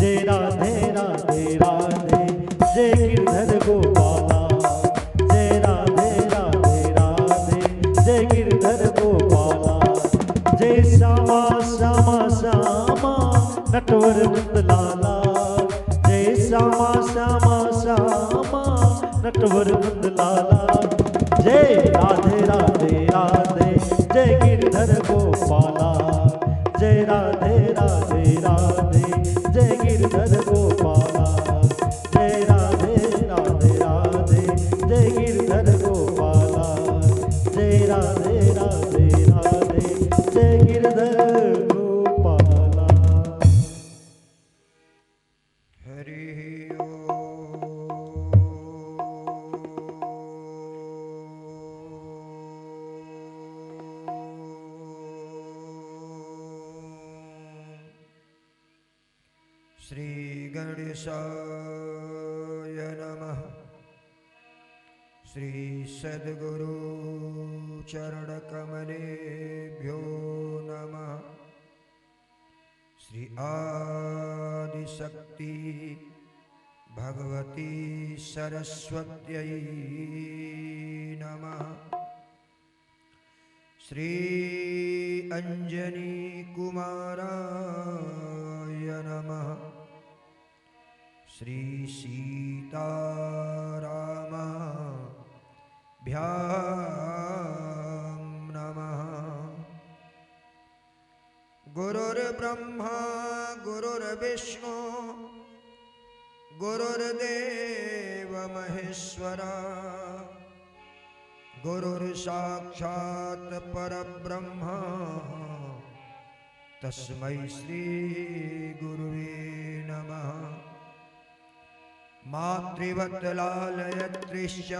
जय राधे राधे राधे जय गिरधर गोपाला, जय राधे राधे राधे जय गिरधर गोपाला, जय श्यामा श्यामा श्यामा नटवर वृंदलाला, जय श्यामा श्यामा श्यामा नटवर वृंदलाला, जय राधे राधे राधे जय गिरधर गोपाला, जय राधे राधे राधे जय गिरधर गोपाला, जय राधे राधे राधे जय गिरधर गोपाला, जय राधे राधे राधे जय गिरधर गोपाला। हरि श्री गणेशाय नमः। श्री सद्गुरु चरण कमलेभ्यो नमः। श्री आदिशक्ति भगवती सरस्वत्यै नमः। श्री अंजनी कुमाराय नमः। श्री सीतारामाभ्यां नमः। गुरुर्ब्रह्मा गुरुर्विष्णु गुरुर्देव महेश्वरा, गुरुर्साक्षात् परब्रह्म तस्मै श्री गुरुवे नमः। मातृवत् लालयत्रिश्च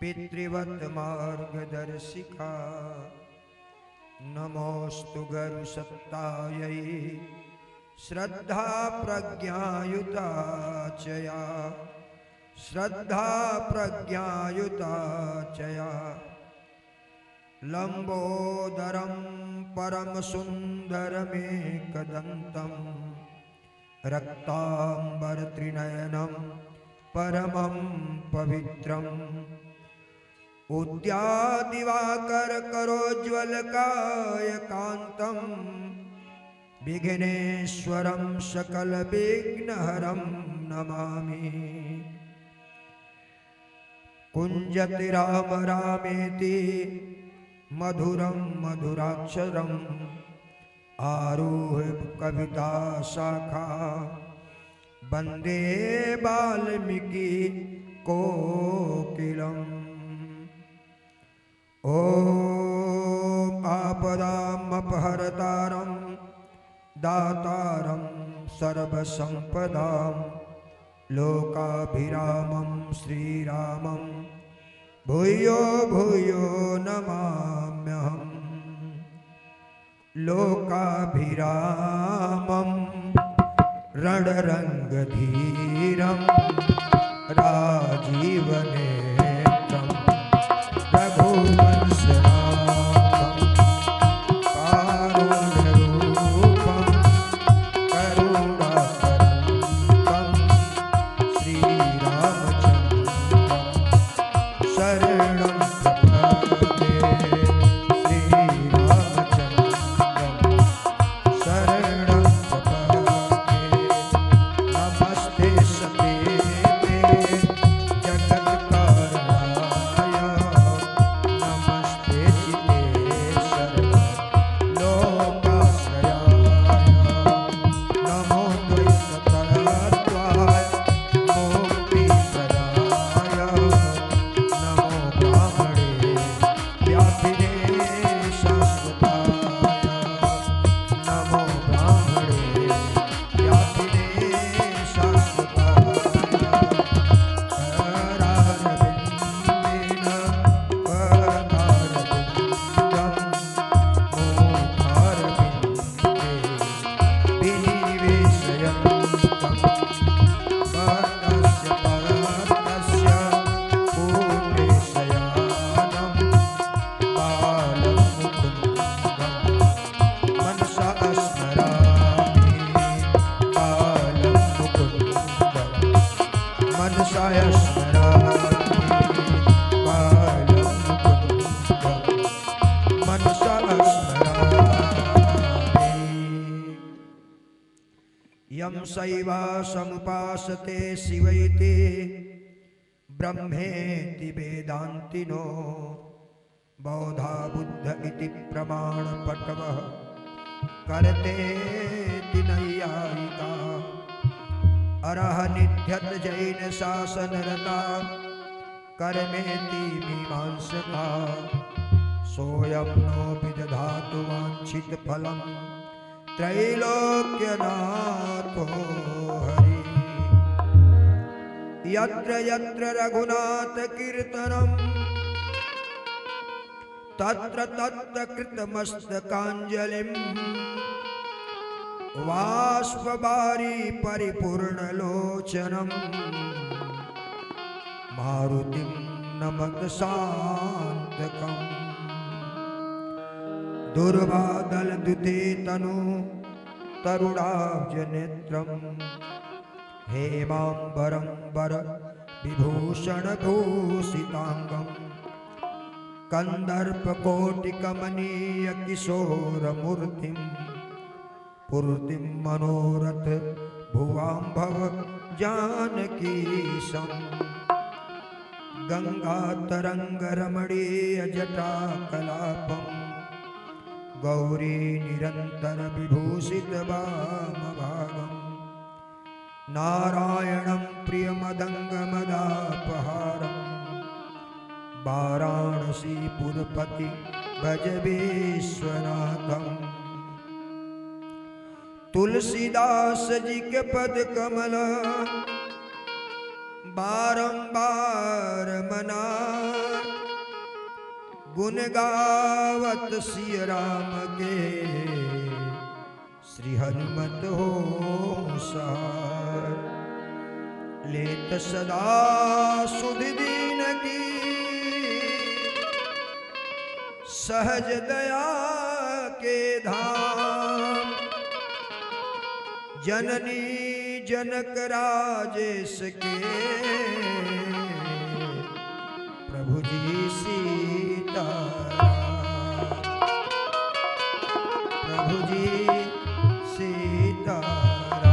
पितृवत् मार्गदर्शिका, नमोस्तु गुरुसत्तायै श्रद्धा प्रज्ञायुता च या, श्रद्धा प्रज्ञायुता च या। लंबोदरं परम सुंदरमेकदन्तं, रक्तांबरत्रिनयनं परमं पवित्रम्, उद्यादिवाकर करोज्ज्वलकायकान्तं, विघ्नेश्वरं सकलविघ्नहरं नमामि। कुञ्जति राम रामेति मधुरं मधुराक्षरम्, आरुह्य कविता शाखा वन्दे वाल्मीकि कोकिलम्। ॐ आपदामपहर्तारं दातारं सर्वसम्पदां, लोकाभिरामं श्रीरामं भूयो भूयो नमाम्यहम्। लोकाभिरामं रणरङ्गधीरं राजीवनेत्रं रघुवंशनाथं, कारुण्यरूपं करुणाकरं श्रीरामचन्द्रं शरणं प्रपद्ये। नमस्ते सते जगत का यं शैवा समुपासते शिवैते ब्रह्मेति वेदान्तिनो बौद्धा बुद्ध इति प्रमाणपटवः करतेति नैयायिका अरह निध्यत जैन शासनरता कर्मेति मीमांसका सोऽयं नो विदधातु वाञ्छित फलं त्रैलोक्यनाथो हरि यत्र यत्र रघुनाथ कीर्तनं तत्र तत्र कृतमस्तकाञ्जलिं वाष्पवारी परिपूर्णलोचनं मारुतिं नमत शान्तकम् दुर्वादलदुते तनु तरुणाब्जनेत्रं हेमाम्बरं वर विभूषणभूषिताङ्गं कन्दर्पकोटिकमनीयकिशोरमूर्तिं पूर्तिं मनोरथ भुवाम्भव जानकीशं गङ्गातरङ्गरमणीयजटाकलापं गौरी निरन्तरविभूषितवामभागं नारायणं प्रियमदङ्गमदापहारं वाराणसीपुरपति भज विश्वनाथम् तुलसीदास जी के पद कमल बारंबार मना गुण गावत सिय राम के श्री हनुमत हो सहार लेत सदा सुध दीन की सहज दया के धाम जननी जनक राजेश के प्रभु जी सीताराम प्रभु जी सीताराम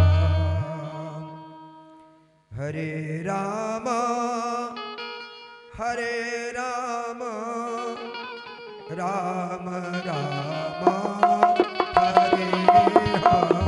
हरे राम राम राम हरे हरे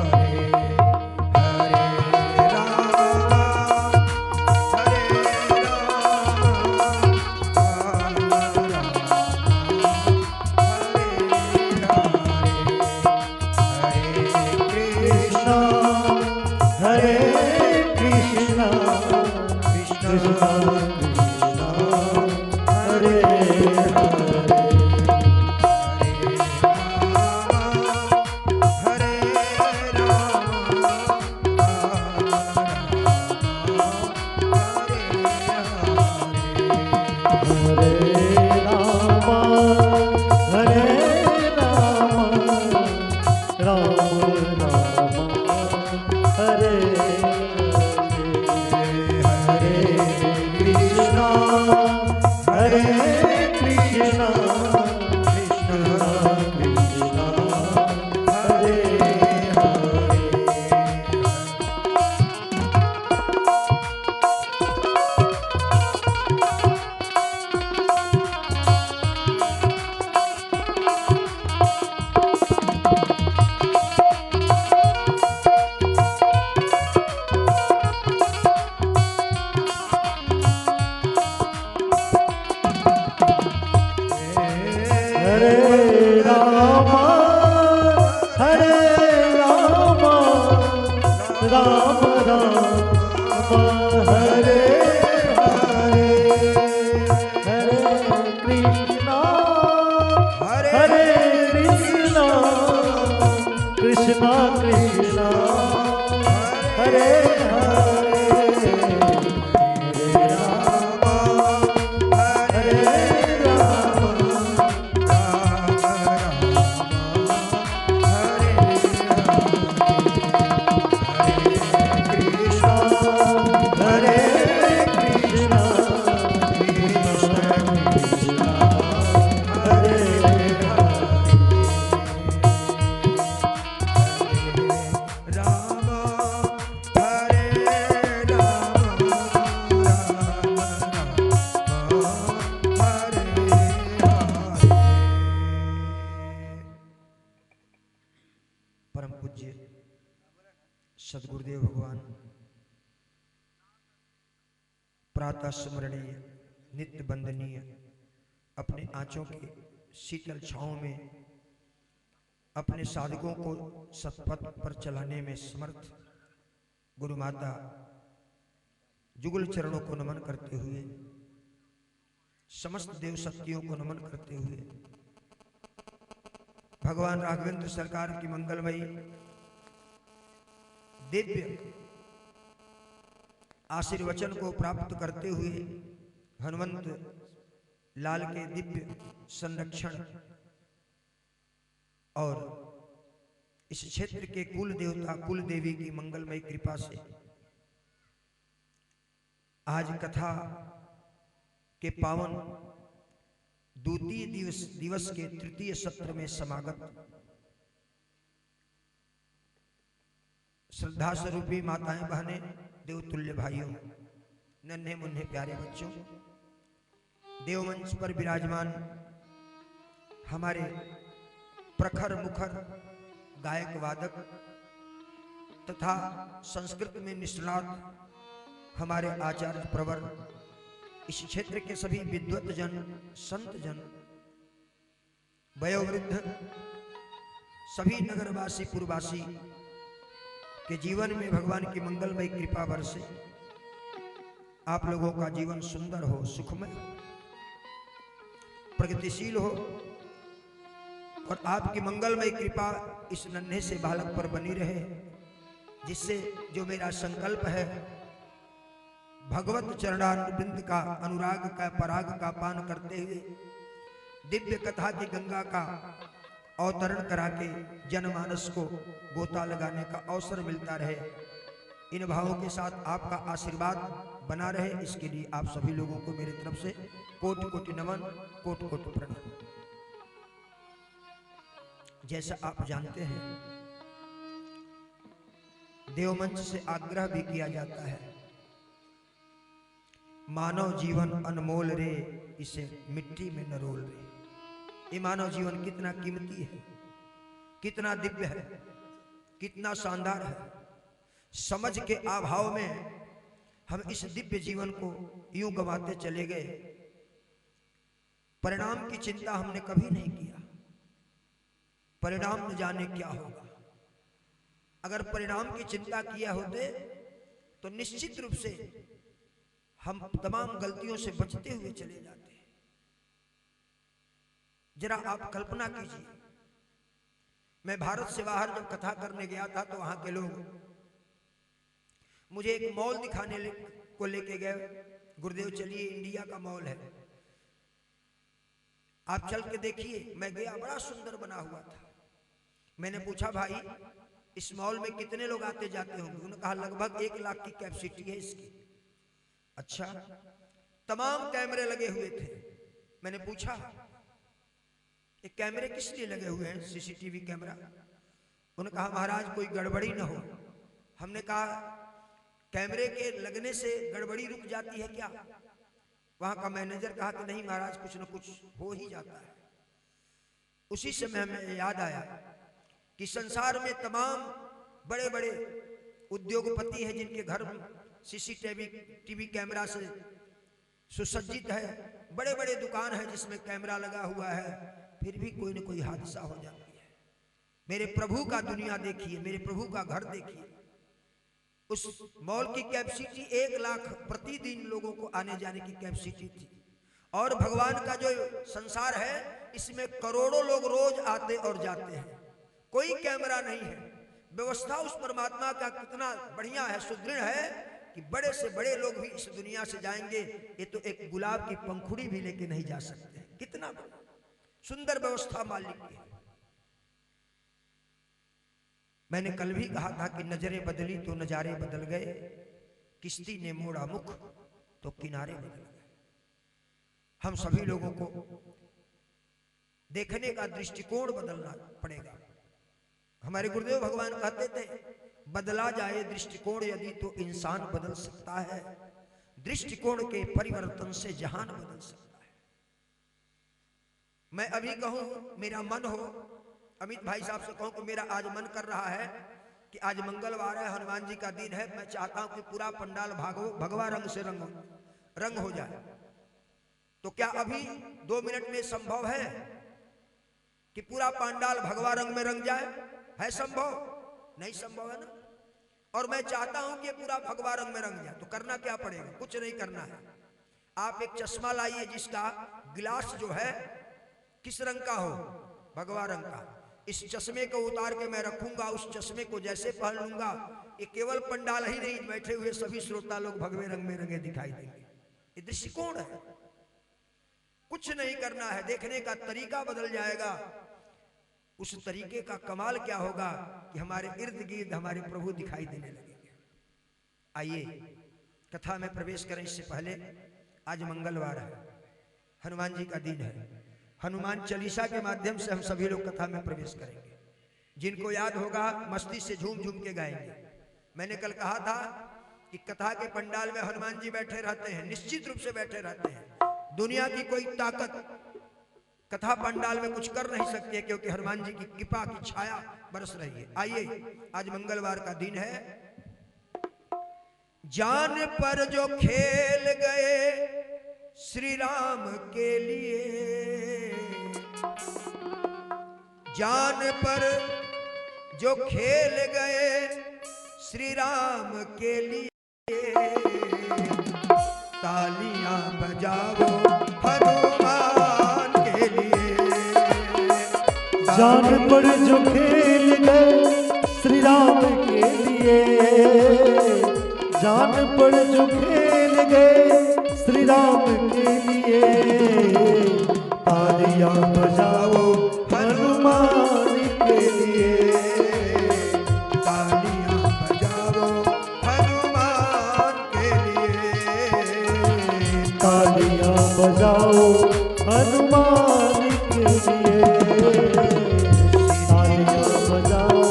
परम पूज्य सदगुरुदेव भगवान प्रातः स्मरणीय नित्य वंदनीय अपने आंचों के शीतल छांव में अपने साधकों को सतपथ पर चलाने में समर्थ गुरु माता जुगल चरणों को नमन करते हुए, समस्त देव शक्तियों को नमन करते हुए, भगवान राघवेंद्र सरकार की मंगलमयी दिव्य आशीर्वचन को प्राप्त करते हुए हनुमंत लाल के दिव्य संरक्षण और इस क्षेत्र के कुल देवता कुल देवी की मंगलमयी कृपा से आज कथा के पावन द्वितीय दिवस के तृतीय सत्र में समागत श्रद्धा स्वरूपी माताएं बहनें देवतुल्य भाइयों नन्हे मुन्ने प्यारे बच्चों, देवमंच पर विराजमान हमारे प्रखर मुखर गायक वादक तथा संस्कृत में निष्णात हमारे आचार्य प्रवर, इस क्षेत्र के सभी विद्वत जन, संत जन, वयोवृद्ध, सभी नगरवासी पुरवासी के जीवन में भगवान की मंगलमयी कृपा बरसे, आप लोगों का जीवन सुंदर हो, सुखमय हो, प्रगतिशील हो और आपकी मंगलमयी कृपा इस नन्हे से बालक पर बनी रहे, जिससे जो मेरा संकल्प है भगवत चरणारविंद का अनुराग का पराग का पान करते हुए दिव्य कथा की गंगा का अवतरण करा के जनमानस को गोता लगाने का अवसर मिलता रहे। इन भावों के साथ आपका आशीर्वाद बना रहे, इसके लिए आप सभी लोगों को मेरी तरफ से कोटि कोटि नमन, कोटि कोटि प्रणाम। जैसा आप जानते हैं, देवमंच से आग्रह भी किया जाता है, मानव जीवन अनमोल रे, इसे मिट्टी में न रोल रे। ये मानव जीवन कितना कीमती है, कितना दिव्य है, कितना शानदार है। समझ के अभाव में हम इस दिव्य जीवन को यूं गंवाते चले गए। परिणाम की चिंता हमने कभी नहीं किया, परिणाम न जाने क्या होगा। अगर परिणाम की चिंता किया होते तो निश्चित रूप से हम तमाम गलतियों से बचते हुए चले जाते। जरा आप कल्पना कीजिए, मैं भारत से बाहर जब कथा करने गया था तो वहां के लोग मुझे एक मॉल दिखाने को लेके गए। गुरुदेव चलिए, इंडिया का मॉल है, आप चल के देखिए। मैं गया, बड़ा सुंदर बना हुआ था। मैंने पूछा, भाई इस मॉल में कितने लोग आते जाते होंगे? उन्होंने कहा लगभग 1 लाख की कैपेसिटी है इसकी। अच्छा, तमाम कैमरे लगे हुए थे। मैंने पूछा, ये कैमरे किस लिए लगे हुए हैं, सीसीटीवी कैमरा? उन्होंने कहा महाराज कोई गड़बड़ी ना हो। हमने कहा कैमरे के लगने से गड़बड़ी रुक जाती है क्या? वहां का मैनेजर कहा कि नहीं महाराज, कुछ न कुछ हो ही जाता है। उसी समय हमें याद आया कि संसार में तमाम बड़े बड़े उद्योगपति हैं जिनके घर में सीसीटीवी कैमरा से सुसज्जित है, बड़े बड़े दुकान है जिसमें कैमरा लगा हुआ है, फिर भी कोई न कोई हादसा हो जाती है। मेरे प्रभु का दुनिया देखिए, मेरे प्रभु का घर देखिए। उस मॉल की कैपेसिटी 1 लाख प्रतिदिन लोगों को आने जाने की कैपेसिटी थी, और भगवान का जो संसार है इसमें करोड़ों लोग रोज आते और जाते हैं। कोई कैमरा नहीं है। व्यवस्था उस परमात्मा का कितना बढ़िया है, सुदृढ़ है कि बड़े से बड़े लोग भी इस दुनिया से जाएंगे, ये तो एक गुलाब की पंखुड़ी भी लेके नहीं जा सकते। कितना सुंदर व्यवस्था मालिक की है। मैंने कल भी कहा था कि नजरें बदली तो नजारे बदल गए, किश्ती ने मोड़ा मुख तो किनारे बदल गए। हम सभी लोगों को देखने का दृष्टिकोण बदलना पड़ेगा। हमारे गुरुदेव भगवान कहते थे, बदला जाए दृष्टिकोण यदि तो इंसान बदल सकता है, दृष्टिकोण के परिवर्तन से जहान बदल सकता है। मैं अभी कहूं, मेरा मन हो अमित भाई साहब से कहूं कि मेरा आज मन कर रहा है कि आज मंगलवार है, हनुमान जी का दिन है, मैं चाहता हूं कि पूरा पंडाल भगवा रंग से रंग हो जाए। तो क्या अभी 2 मिनट में संभव है कि पूरा पंडाल भगवा रंग में रंग जाए? है संभव? नहीं संभव है ना। और मैं चाहता हूं कि पूरा भगवा रंग में रंग जाए। तो करना क्या पड़ेगा? कुछ नहीं करना है। आप एक चश्मा लाइए जिसका गिलास जो है किस रंग का हो? भगवा रंग का। इस चश्मे को उतार के मैं रखूंगा, उस चश्मे को जैसे पहन लूंगा, ये केवल पंडाल ही नहीं, बैठे हुए सभी श्रोता लोग भगवे रंग में रंगे दिखाई देंगे। ये दृष्टिकोण है। कुछ नहीं करना है, देखने का तरीका बदल जाएगा। उस तरीके का कमाल क्या होगा कि हमारे इर्द गिर्द हमारे प्रभु दिखाई देने लगेंगे। आइए कथा में प्रवेश करें। इससे पहले आज मंगलवार है, हनुमान जी का दिन है। हनुमान चालीसा के माध्यम से हम सभी लोग कथा में प्रवेश करेंगे। जिनको याद होगा मस्ती से झूम झूम के गाएंगे। मैंने कल कहा था कि कथा के पंडाल में हनुमान जी बैठे रहते हैं, निश्चित रूप से बैठे रहते हैं। दुनिया की कोई ताकत कथा पंडाल में कुछ कर नहीं सकती है, क्योंकि हनुमान जी की कृपा की छाया बरस रही है। आइए आज मंगलवार का दिन है। जान पर जो खेल गए श्री राम के लिए, जान पर जो खेल गए श्री राम के लिए, तालियां बजाओ हनुमान के लिए। जान पर जो खेल गए श्री राम के लिए, जान पर जो खेल गए श्री राम के लिए, तालियां बजाओ हनुमान के लिए, तालियां बजाओ हनुमान के लिए, तालियां बजाओ हनुमान के लिए, तालियां बजाओ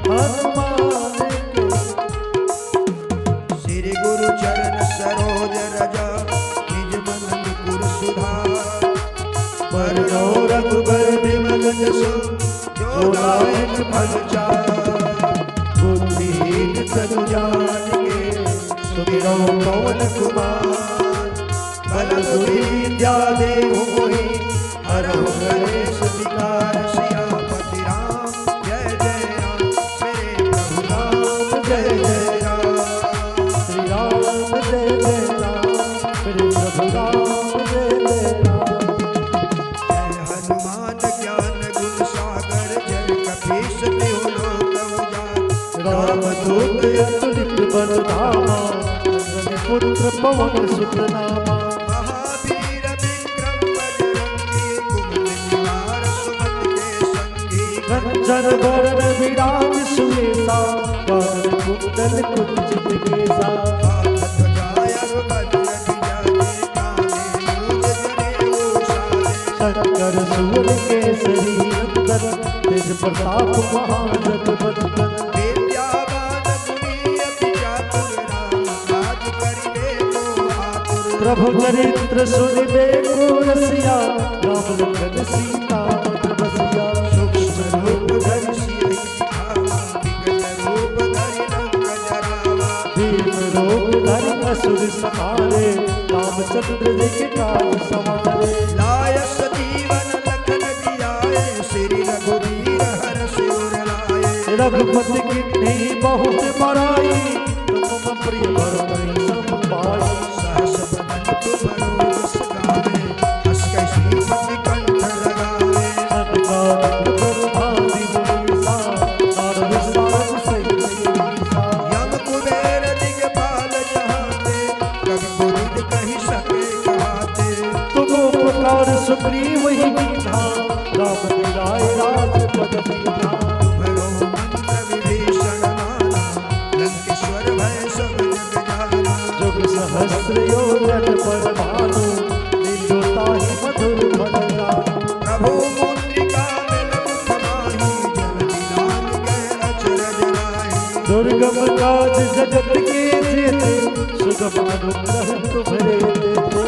हनुमान के लिए। श्री गुरु चरण सरोज रजा निज मन मुकुर सुधार, बरनो रघुबर बिमल जसु जो दायक फल चार। बुद्धिहीन तनु जानिके सुमिरो पवन कुमार, बल बुद्धि विद्या देहु मोहि हरहु कलेश विकार। सियापति राम जय जय राम, मेरे प्रभु राम जय जय राम, श्री राम जय जय राम, श्री प्रभु राम जय जय राम। जय हनुमान ज्ञान गुण सागर, जय कपीस तिहु लोक उजागर। रामदूत अतुलित बल धामा, अंजनी पुत्र पवन सुत नामा। महावीर विक्रम बजरंगी, कुमति निवार सुमति के संगी। कंचन बरन विराज सुवेसा, कानन कुंडल कुंचित केसा। हाथ ध्वजा वज्र विराजे, कांधे मूज जनेऊ साजे। शंकर सुर केसरी नंदन, तेज प्रताप महाजगवंदन। विद्यावान गुणी अति चातुर, राम काज करिबे को आतुर। प्रभु चरित्र सुनिबे को रसिया, राम लखन सीता मन बसिया। सूक्ष्म रूप धरि सियहि दिखावा, विकट रूप धरि लंक जरावा। भीम रूप धरि असुर संहारे, रामचंद्र जी के काज सवारे। लायस जीवन लखन जियाए, श्री रघुवीर हरषि उर लाए। रघुपति किन्हीं बहुत बड़ाई, तुम प्रिय भरत सम भाई। सहस बदन तुमरो जस गावे, हस कहि श्रीपति कंठ लगावे। सनकादिक ब्रह्मादि मुनीसा, नारद सारद सहित अहिसा। यम कुबेर दिगपाल जहाते, कवि कोविद कहि सके कहाते। तुम उपकार सुग्रीव ही कीन्हा, राम मिलाए राजपद दीन्हा। तुम्हरो मंत्र विभीषण माना, लंकेश्वर भय सब जग जाना। जुग सहस्र योजन पर भानु, लील्यो ताहि मधुर फल जानु। प्रभु मुद्रिका मिल मुख माहि, जल दिलान गए अचरज नाहि। दुर्गम काज जगत के जेते, सुगम अनुग्रह तुम्हरे तेते।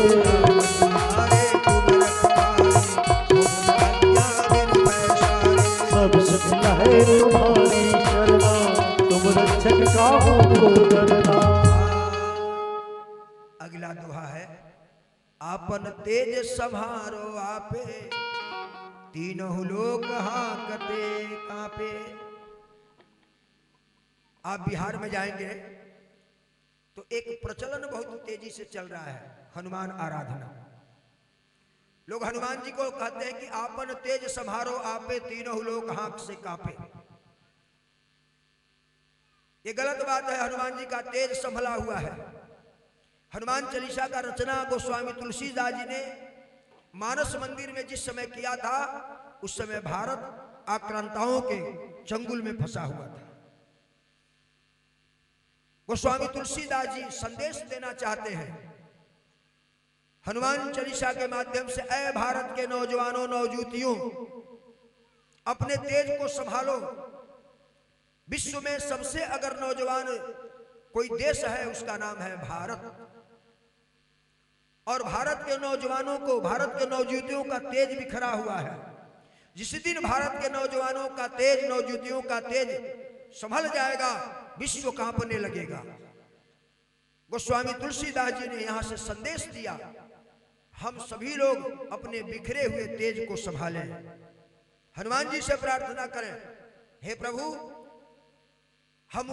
तुम्हारे तुम रखवारे, तुम आज्ञा बिनु पैसारे। सब को डरना। अगला दोहा है, आपन तेज संहारो आपे, तीनों लोग हांकते कांपे। आप बिहार में जाएंगे तो एक प्रचलन बहुत तेजी से चल रहा है, हनुमान आराधना। लोग हनुमान जी को कहते हैं कि आपन तेज संहारो आपे, तीनों लोग हांक से कांपे। ये गलत बात है। हनुमान जी का तेज संभला हुआ है। हनुमान चालीसा का रचना गोस्वामी तुलसीदास जी ने मानस मंदिर में जिस समय किया था, उस समय भारत आक्रांताओं के चंगुल में फंसा हुआ था। गोस्वामी तुलसीदास जी संदेश देना चाहते हैं हनुमान चालीसा के माध्यम से, ऐ भारत के नौजवानों नौजूतियों, अपने तेज को संभालो। विश्व में सबसे अगर नौजवान कोई देश है, उसका नाम है भारत। और भारत के नौजवानों को, भारत के नौजूतियों का तेज बिखरा हुआ है। जिस दिन भारत के नौजवानों का तेज, नौजूतियों का तेज संभल जाएगा, विश्व कांपने लगेगा। गोस्वामी तुलसीदास जी ने यहां से संदेश दिया, हम सभी लोग अपने बिखरे हुए तेज को संभालें। हनुमान जी से प्रार्थना करें, हे प्रभु, हम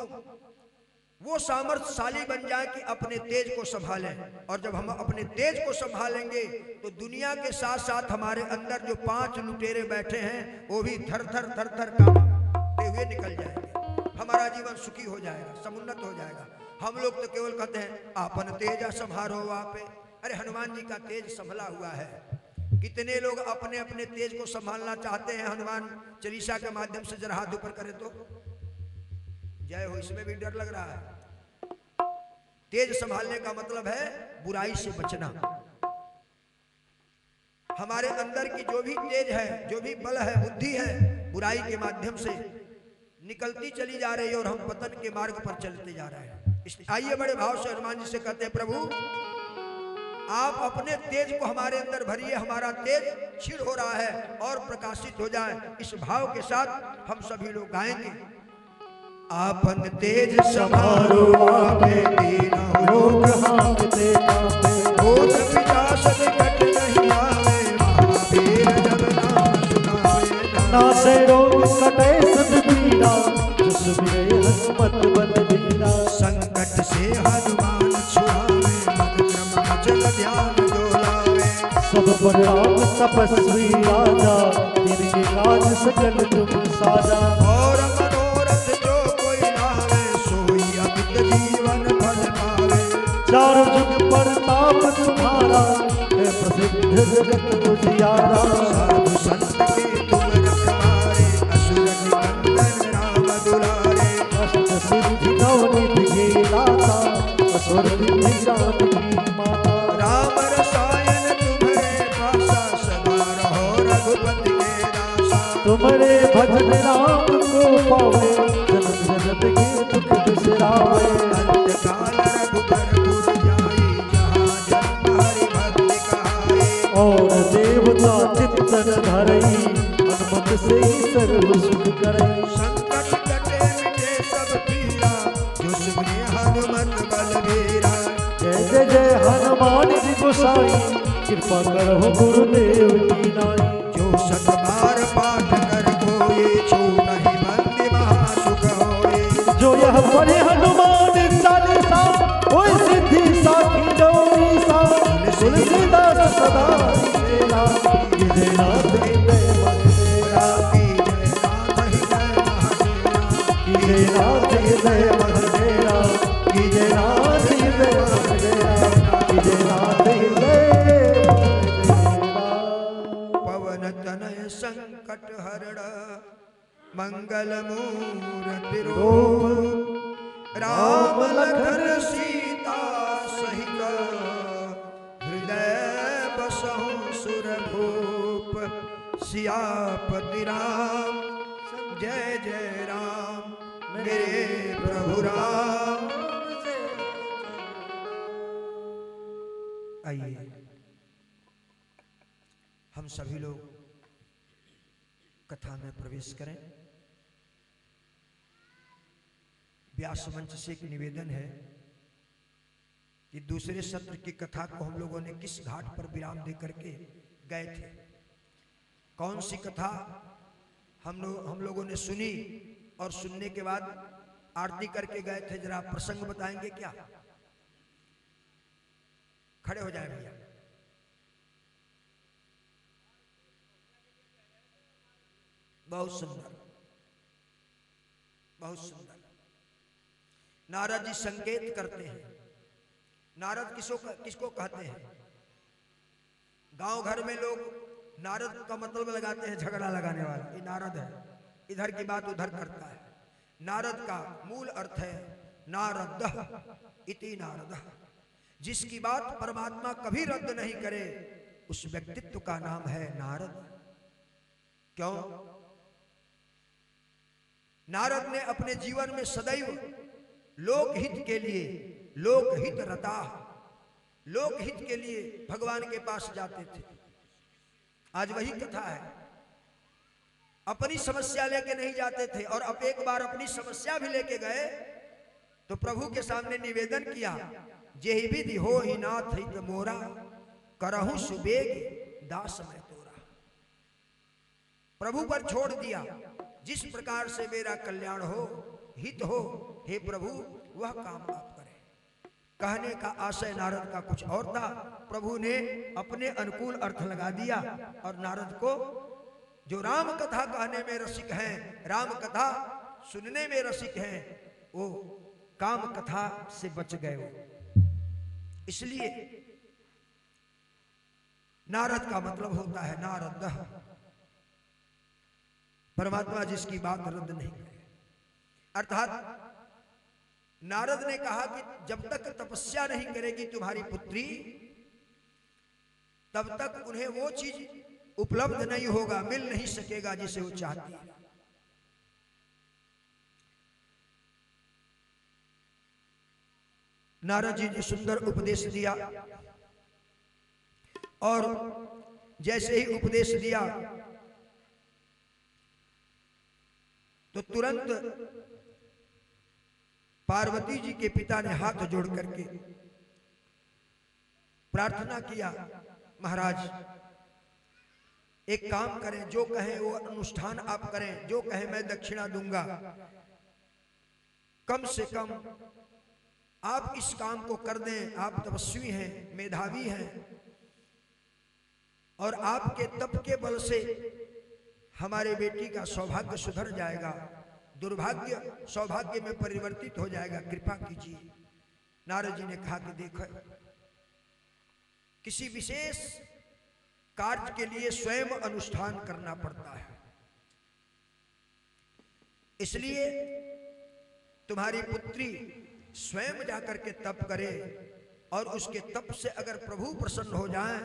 वो सामर्थ्यशाली बन जाए कि अपने तेज को संभालें। और जब हम अपने तेज को संभालेंगे तो दुनिया के साथ साथ हमारे अंदर जो 5 लुटेरे बैठे हैं, वो भी थर थर कांपते हुए निकल जाएंगे। हमारा जीवन सुखी हो जाएगा, समुन्नत हो जाएगा। हम लोग तो केवल कहते हैं आपन तेज संभारो आपे। अरे हनुमान जी का तेज संभला हुआ है। कितने लोग अपने अपने तेज को संभालना चाहते हैं। हनुमान चालीसा के माध्यम से जरा हाथ ऊपर करें तो जय हो। इसमें भी डर लग रहा है। तेज संभालने का मतलब है बुराई से बचना। हमारे अंदर की जो भी तेज है, जो भी बल है, बुद्धि है, बुराई के माध्यम से निकलती चली जा रही है और हम पतन के मार्ग पर चलते जा रहे हैं। आइए बड़े भाव से हनुमान जी से कहते हैं, प्रभु आप अपने तेज को हमारे अंदर भरिए, हमारा तेज क्षीण हो रहा है और प्रकाशित हो जाए। इस भाव के साथ हम सभी लोग गाएंगे, आपन तेज संभारो आपे, तीनों लोग हांकते कांपे। भूत पिशाच निकट नहीं आवे, महावीर जब नाम सुनावे। नासे रोग कटे सद पीड़ा, जिस मिले हनुमत बलबीरा। संकट से हनुमान छुड़ावे, मन क्रम अचल ध्यान डोलावे। सब पर राम तपस्वी राजा, तिनके काज सकल तुम साजा। और मनोरथ जो कोई लावे, सोई अमित जीवन फल पावे। चार जुग प्रताप तुम्हारा, है प्रसिद्ध जगत उजियारा। साधु संत के तुम रखवारे, असुर निकंदन राम दुलारे। अष्ट सिद्धि नवनिधि के दाता, असुर विधि जानकी माता। राम रसायन तुम्हारे पासा, सदा रहो रघुपति के दासा। तुम्हारे भजन राम को पावे, जन्म जन्म के दुख बिसरावे। अंत काल रघुबर पुर जाई, जहाँ जन्म हरि भक्ति कहाई। और देवता चित्तन धरई, हनुमत से सर्व सुख करई। संकट कटे मिटे सब पीरा, जो सुने हनुमत बलबीरा। जय जय जय हनुमान जी गोसाई, कृपा करो गुरुदेव की नाई। जो शत बार पाठ कर कोई, छू नहीं बंदी महासुख होए। जो यह पढ़े हनुमान चालीसा, होय सिद्धि साखी गौरी सा। तुलसीदास सदा तेरा, विजय नाथ हृदय महादेवा। विजय नाथ हृदय महादेवा। विजय नाथ हृदय महादेवा, विजय नाथ हृदय महादेवा। पवन तनय संकट हरण, मंगल मूर्ति रूप। राम लखन सीता सहित, हृदय बसहु सुरभूप। सियापति राम जय जय राम, मेरे प्रभु राम। आइए हम सभी लोग कथा में प्रवेश करें। व्यास मंच से एक निवेदन है कि दूसरे सत्र की कथा को हम लोगों ने किस घाट पर विराम दे करके गए थे, कौन सी कथा हम लोगों ने सुनी और सुनने के बाद आरती करके गए थे, जरा प्रसंग बताएंगे क्या? खड़े हो जाए भैया। बहुत सुंदर, बहुत सुंदर। नारद जी संकेत करते हैं। नारद किसको कहते हैं? गांव घर में लोग नारद का मतलब लगाते हैं झगड़ा लगाने वाला, ये नारद है, इधर की बात उधर करता है। नारद का मूल अर्थ है नारदः इति नारदः, जिसकी बात परमात्मा कभी रद्द नहीं करे उस व्यक्तित्व का नाम है नारद। क्यों? नारद ने अपने जीवन में सदैव लोकहित के लिए, लोकहित रता, लोकहित के लिए भगवान के पास जाते थे। आज वही कथा है। अपनी समस्या लेके नहीं जाते थे, और अब एक बार अपनी समस्या भी लेके गए तो प्रभु के सामने निवेदन किया, जेहि विधि हो ही नाथ हित मोरा, करहु सुबेग दास मैं तोरा। प्रभु पर छोड़ दिया, जिस प्रकार से मेरा कल्याण हो, हित हो, हे प्रभु वह काम आप करें। कहने का आशय नारद का कुछ और था, प्रभु ने अपने अनुकूल अर्थ लगा दिया, और नारद को जो राम कथा कहने में रसिक हैं, राम कथा सुनने में रसिक हैं, वो काम कथा से बच गए। वो इसलिए नारद का मतलब होता है नारद, परमात्मा जिसकी बात रद्द नहीं करे। अर्थात नारद ने कहा कि जब तक तपस्या नहीं करेगी तुम्हारी पुत्री, तब तक उन्हें वो चीज उपलब्ध नहीं होगा, मिल नहीं सकेगा जिसे वो चाहती है। नारद जी ने सुंदर उपदेश दिया, और जैसे ही उपदेश दिया तो तुरंत पार्वती जी के पिता ने हाथ जोड़ करके प्रार्थना किया, महाराज एक काम करें, जो कहें वो अनुष्ठान आप करें, जो कहें मैं दक्षिणा दूंगा, कम से कम आप इस काम को कर दें। आप तपस्वी हैं, मेधावी हैं, और आपके तप के बल से हमारे बेटी का सौभाग्य सुधर जाएगा, दुर्भाग्य सौभाग्य में परिवर्तित हो जाएगा, कृपा कीजिए। नारद जी ने कहा कि देखो, किसी विशेष कार्य के लिए स्वयं अनुष्ठान करना पड़ता है, इसलिए तुम्हारी पुत्री स्वयं जाकर के तप करे, और उसके तप से अगर प्रभु प्रसन्न हो जाएं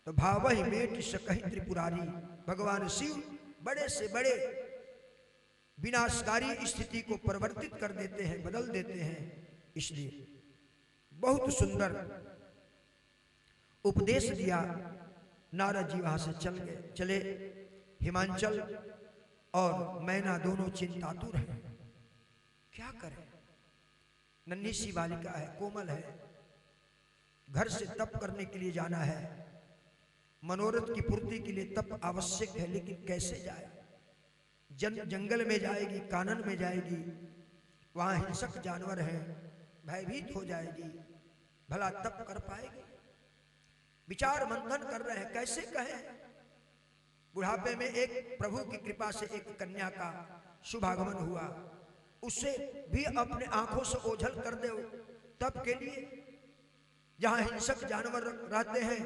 तो भावहि मेट सकहि त्रिपुरारी, भगवान शिव बड़े से बड़े विनाशकारी स्थिति को परिवर्तित कर देते हैं, बदल देते हैं। इसलिए बहुत सुंदर उपदेश दिया। नारद जी वहां से चले हिमांचल और मैना दोनों चिंतातुर हैं, क्या करें। नन्ही सी बालिका है, कोमल है, घर से तप करने के लिए जाना है, मनोरथ की पूर्ति के लिए तप आवश्यक है, लेकिन कैसे जाए। जंगल में जाएगी, कानन में जाएगी, वहां हिंसक जानवर हैं, भयभीत हो जाएगी, भला तप कर पाएगी। विचार मंथन कर रहे हैं, कैसे कहें। बुढ़ापे में एक प्रभु की कृपा से एक कन्या का शुभागमन हुआ, उससे भी अपने आंखों से ओझल कर दे तप के लिए। जहां हिंसक जानवर रहते हैं,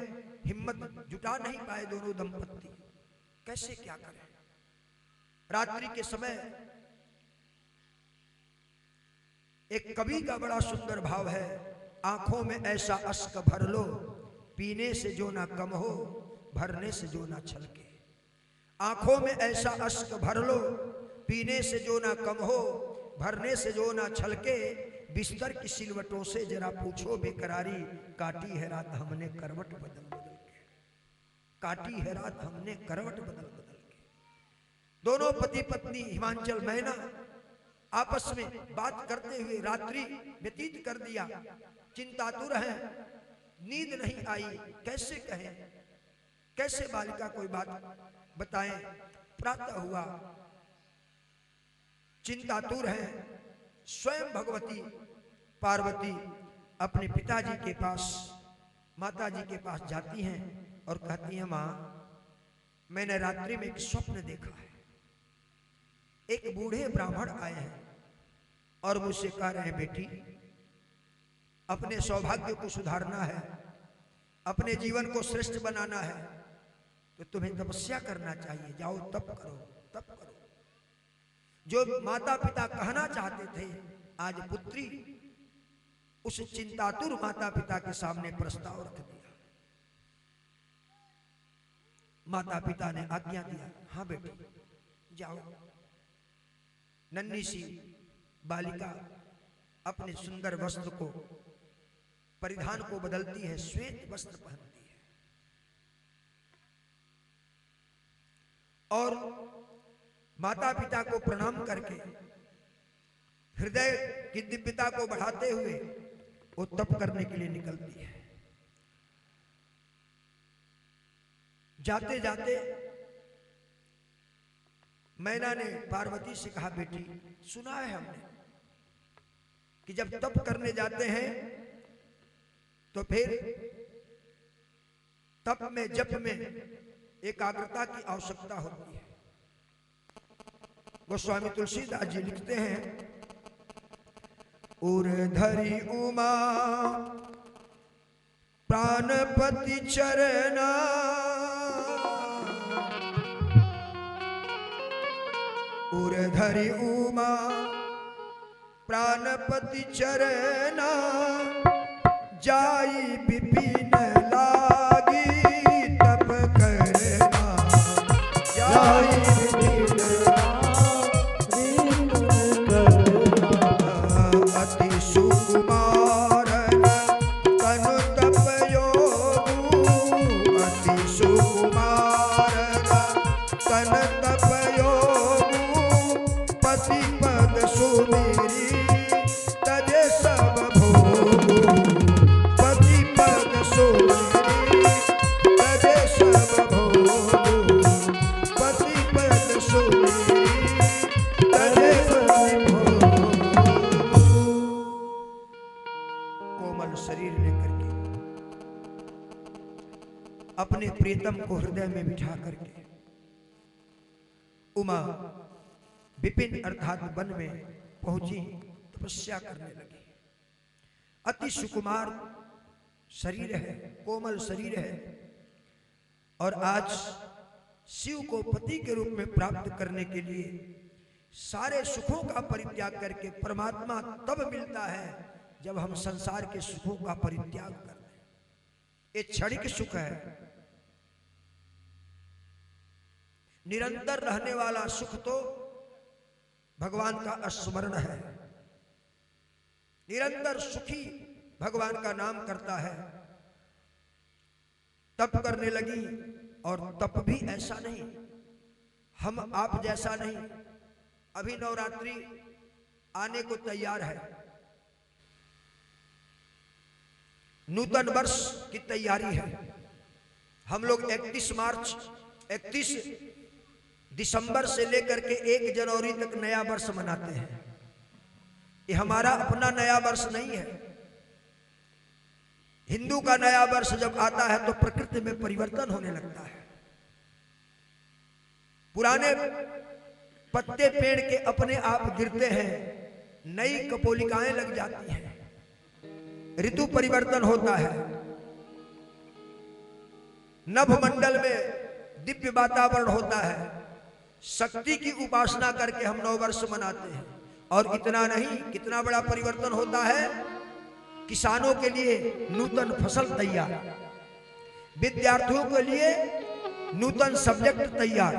हिम्मत जुटा नहीं पाए दोनों दंपत्ति, कैसे क्या करें। रात्रि के समय एक कवि का बड़ा सुंदर भाव है, आंखों में ऐसा अश्क भर लो, पीने से जो ना कम हो, भरने से जो ना छलके। आंखों में ऐसा अश्क भर लो, पीने से जो ना कम हो, भरने से जो ना छलके। बिस्तर की सिलवटों से जरा पूछो बेकरारी, काटी है रात हमने करवट बदल बदल के, काटी है रात हमने करवट बदल बदल के। दोनों पति पत्नी हिमांचल मैना आपस में बात करते हुए रात्रि व्यतीत कर दिया। चिंतातुर है, नींद नहीं आई, कैसे कहें, कैसे बालिका कोई बात बताएं। प्रातः हुआ, चिंतातुर है। स्वयं भगवती पार्वती अपने पिताजी के पास, माताजी के पास जाती हैं और कहती हैं, मां, मैंने रात्रि में एक स्वप्न देखा है। एक बूढ़े ब्राह्मण आए हैं और मुझसे कह रहे हैं, बेटी, अपने सौभाग्य को सुधारना है, अपने जीवन को श्रेष्ठ बनाना है, तो तुम्हें तपस्या करना चाहिए, जाओ तप करो, तप करो। जो माता पिता कहना चाहते थे, आज पुत्री उस चिंतातुर माता पिता के सामने प्रस्ताव रख दिया। माता पिता ने आज्ञा दिया, हाँ बेटी जाओ। नन्ही सी बालिका अपने सुंदर वस्त्र को, परिधान को बदलती है, श्वेत वस्त्र पहनती है और माता पिता को प्रणाम करके हृदय की दिव्यता को बढ़ाते हुए वो तप करने के लिए निकलती है। जाते जाते मैना ने पार्वती से कहा, बेटी, सुना है हमने कि जब तप करने जाते हैं तो फिर तप में, जप में एकाग्रता की आवश्यकता होती है। गोस्वामी तुलसीदास जी लिखते हैं, उर्धरी उमा प्राणपति चरना, उर्धरी उमा प्राणपति चरना, जाई विपिन लागी तप करना, जाई विपिन अति सुकुमारन तनु तप योगु, अति सुकुमारन तन तप योगु, पति पद सुमिरी तजे सब भोगु, पति पद सुमिरी तजे सब भोगु, पति पद सुमिरी तजे सब भोगु। कोमल शरीर लेकर के अपने प्रियतम को हृदय में बिठा करके उमा विपिन अर्थात वन में पहुंची, तपस्या करने लगी। अति सुकुमार शरीर है, कोमल शरीर है, और आज शिव को पति के रूप में प्राप्त करने के लिए सारे सुखों का परित्याग करके परमात्मा तब मिलता है जब हम संसार के सुखों का परित्याग कर दें। ये क्षणिक सुख है, निरंतर रहने वाला सुख तो भगवान का स्मरण है। निरंतर सुखी भगवान का नाम करता है। तप करने लगी, और तप भी ऐसा नहीं, हम आप जैसा नहीं। अभी नवरात्रि आने को तैयार है, नूतन वर्ष की तैयारी है। हम लोग 31 मार्च, 31 दिसंबर से लेकर के 1 जनवरी तक नया वर्ष मनाते हैं। ये हमारा अपना नया वर्ष नहीं है। हिंदू का नया वर्ष जब आता है तो प्रकृति में परिवर्तन होने लगता है। पुराने पत्ते पेड़ के अपने आप गिरते हैं, नई कपोलिकाएं लग जाती हैं, ऋतु परिवर्तन होता है, नभमंडल में दिव्य वातावरण होता है। शक्ति की उपासना करके हम नववर्ष मनाते हैं। और इतना नहीं, कितना बड़ा परिवर्तन होता है। किसानों के लिए नूतन फसल तैयार, विद्यार्थियों के लिए नूतन सब्जेक्ट तैयार,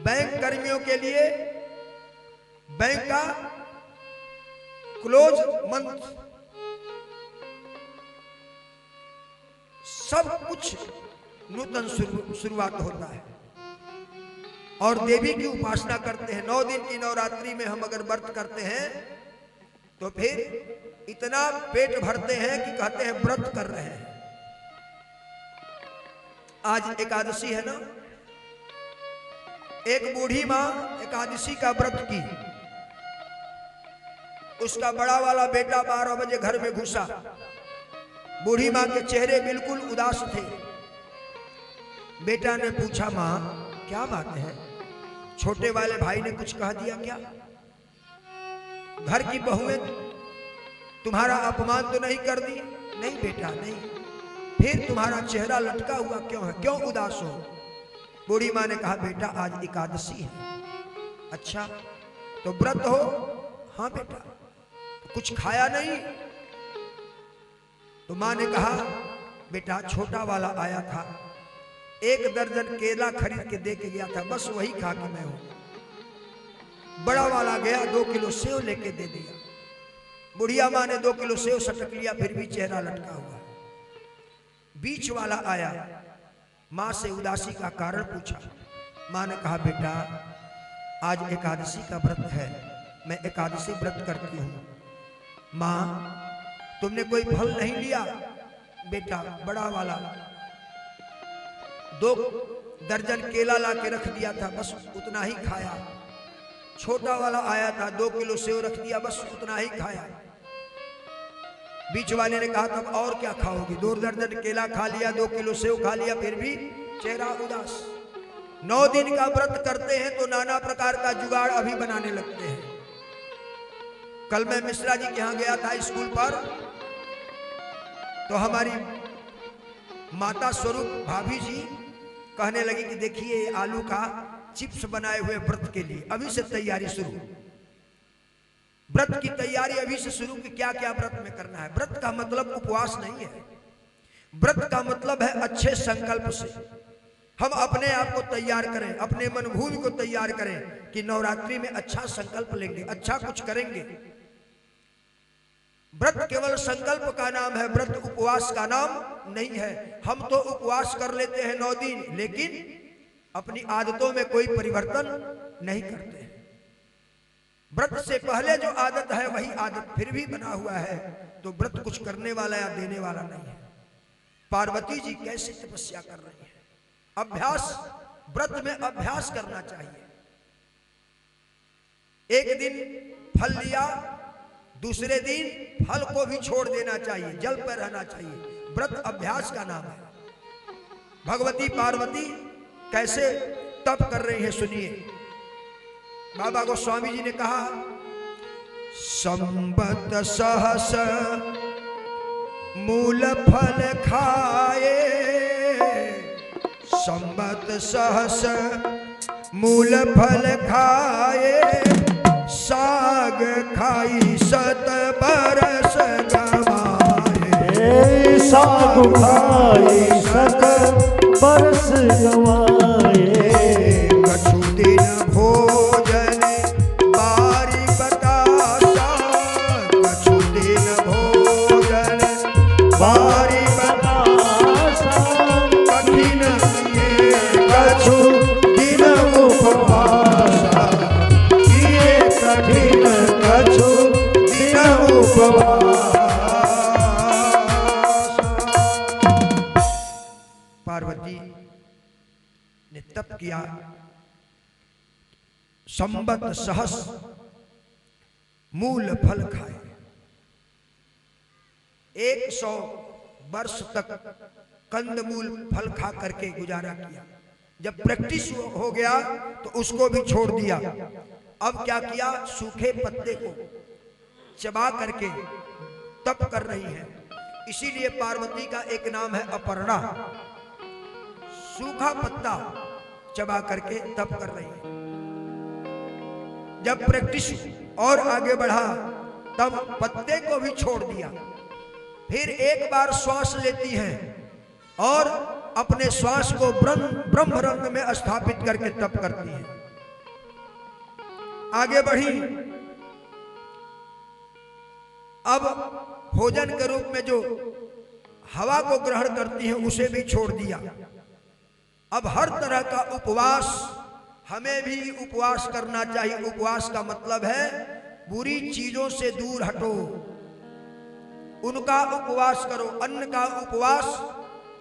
बैंक कर्मियों के लिए बैंक का क्लोज मंथ, सब कुछ नूतन शुरुआत होता है। और देवी की उपासना करते हैं। 9 दिन की नवरात्रि में हम अगर व्रत करते हैं तो फिर इतना पेट भरते हैं कि कहते हैं व्रत कर रहे हैं। आज एकादशी है ना, एक बूढ़ी माँ एकादशी का व्रत की, उसका बड़ा वाला बेटा 12 बजे घर में घुसा। बूढ़ी माँ के चेहरे बिल्कुल उदास थे। बेटा ने पूछा, माँ क्या बात है, छोटे वाले भाई ने कुछ कह दिया क्या? घर की बहुएं तुम्हारा अपमान तो नहीं कर दी? नहीं बेटा नहीं। फिर तुम्हारा चेहरा लटका हुआ क्यों है, क्यों उदास हो? बूढ़ी माँ ने कहा, बेटा आज एकादशी है। अच्छा तो व्रत हो? हाँ बेटा। कुछ खाया नहीं? तो माँ ने कहा, बेटा छोटा वाला आया था, 1 दर्जन केला खरीद के दे के गया था, बस वही खा के मैं हूं। बड़ा वाला गया 2 किलो सेव लेके दे दिया। बुढ़िया माँ ने 2 किलो सेव सटक लिया, फिर भी चेहरा लटका हुआ। बीच वाला आया, माँ से उदासी का कारण पूछा। माँ ने कहा, बेटा आज एकादशी का व्रत है, मैं एकादशी व्रत करती हूँ। माँ तुमने कोई फल नहीं लिया? बेटा बड़ा वाला 2 दर्जन केला ला के रख दिया था, बस उतना ही खाया। छोटा वाला आया था, 2 किलो सेव रख दिया, बस उतना ही खाया। बीच वाले ने कहा, तब और क्या खाओगी? 2 दर्जन केला खा लिया, 2 किलो सेव खा लिया, फिर भी चेहरा उदास। 9 दिन का व्रत करते हैं तो नाना प्रकार का जुगाड़ अभी बनाने लगते हैं। कल मैं मिश्रा जी के यहाँ गया था स्कूल पर, तो हमारी माता स्वरूप भाभी जी कहने लगी कि देखिए आलू का चिप्स बनाए हुए व्रत के लिए, अभी से तैयारी शुरू। व्रत की तैयारी अभी से शुरू कि क्या क्या व्रत में करना है। व्रत का मतलब उपवास नहीं है, व्रत का मतलब है अच्छे संकल्प से हम अपने आप को तैयार करें, अपने मनभूमि को तैयार करें कि नवरात्रि में अच्छा संकल्प लेंगे, अच्छा कुछ करेंगे। व्रत केवल संकल्प का नाम है, व्रत उपवास का नाम नहीं है। हम तो उपवास कर लेते हैं 9 दिन, लेकिन अपनी आदतों में कोई परिवर्तन नहीं करते हैं। व्रत से पहले जो आदत है वही आदत फिर भी बना हुआ है, तो व्रत कुछ करने वाला या देने वाला नहीं है। पार्वती जी कैसे तपस्या कर रही है? अभ्यास, व्रत में अभ्यास करना चाहिए। एक दिन फल लिया, दूसरे दिन फल को भी छोड़ देना चाहिए, जल पर रहना चाहिए। व्रत अभ्यास का नाम है। भगवती पार्वती कैसे तप कर रही है सुनिए। बाबा गोस्वामी जी ने कहा, संबत सहस मूल फल खाए, संबत सहस मूल फल खाए, साग खाई 7 बरस गवाए, साग खाई 7 बरस गवाए। कछु दिन भोजन बारी बतासा, कछु दिन भोजन बारी बतासा, कठिन किए कछु दिन उपवासा, किए कठिन कछु दिन उपवासा। पार्वती ने तप किया, संबत सहस मूल फल खाए। 100 वर्ष तक कंदमूल फल खा करके गुजारा किया। जब प्रैक्टिस हो गया तो उसको भी छोड़ दिया। अब क्या किया, सूखे पत्ते को चबा करके तप कर रही है। इसीलिए पार्वती का एक नाम है अपर्णा। सूखा पत्ता चबा करके तप कर रही है। जब प्रैक्टिस और आगे बढ़ा तब पत्ते को भी छोड़ दिया। फिर एक बार श्वास लेती हैं और अपने श्वास को ब्रह्म रंग में स्थापित करके तप करती हैं। आगे बढ़ी, अब भोजन के रूप में जो हवा को ग्रहण करती हैं उसे भी छोड़ दिया। अब हर तरह का उपवास हमें भी उपवास करना चाहिए। उपवास का मतलब है बुरी चीजों से दूर हटो, उनका उपवास करो। अन्न का उपवास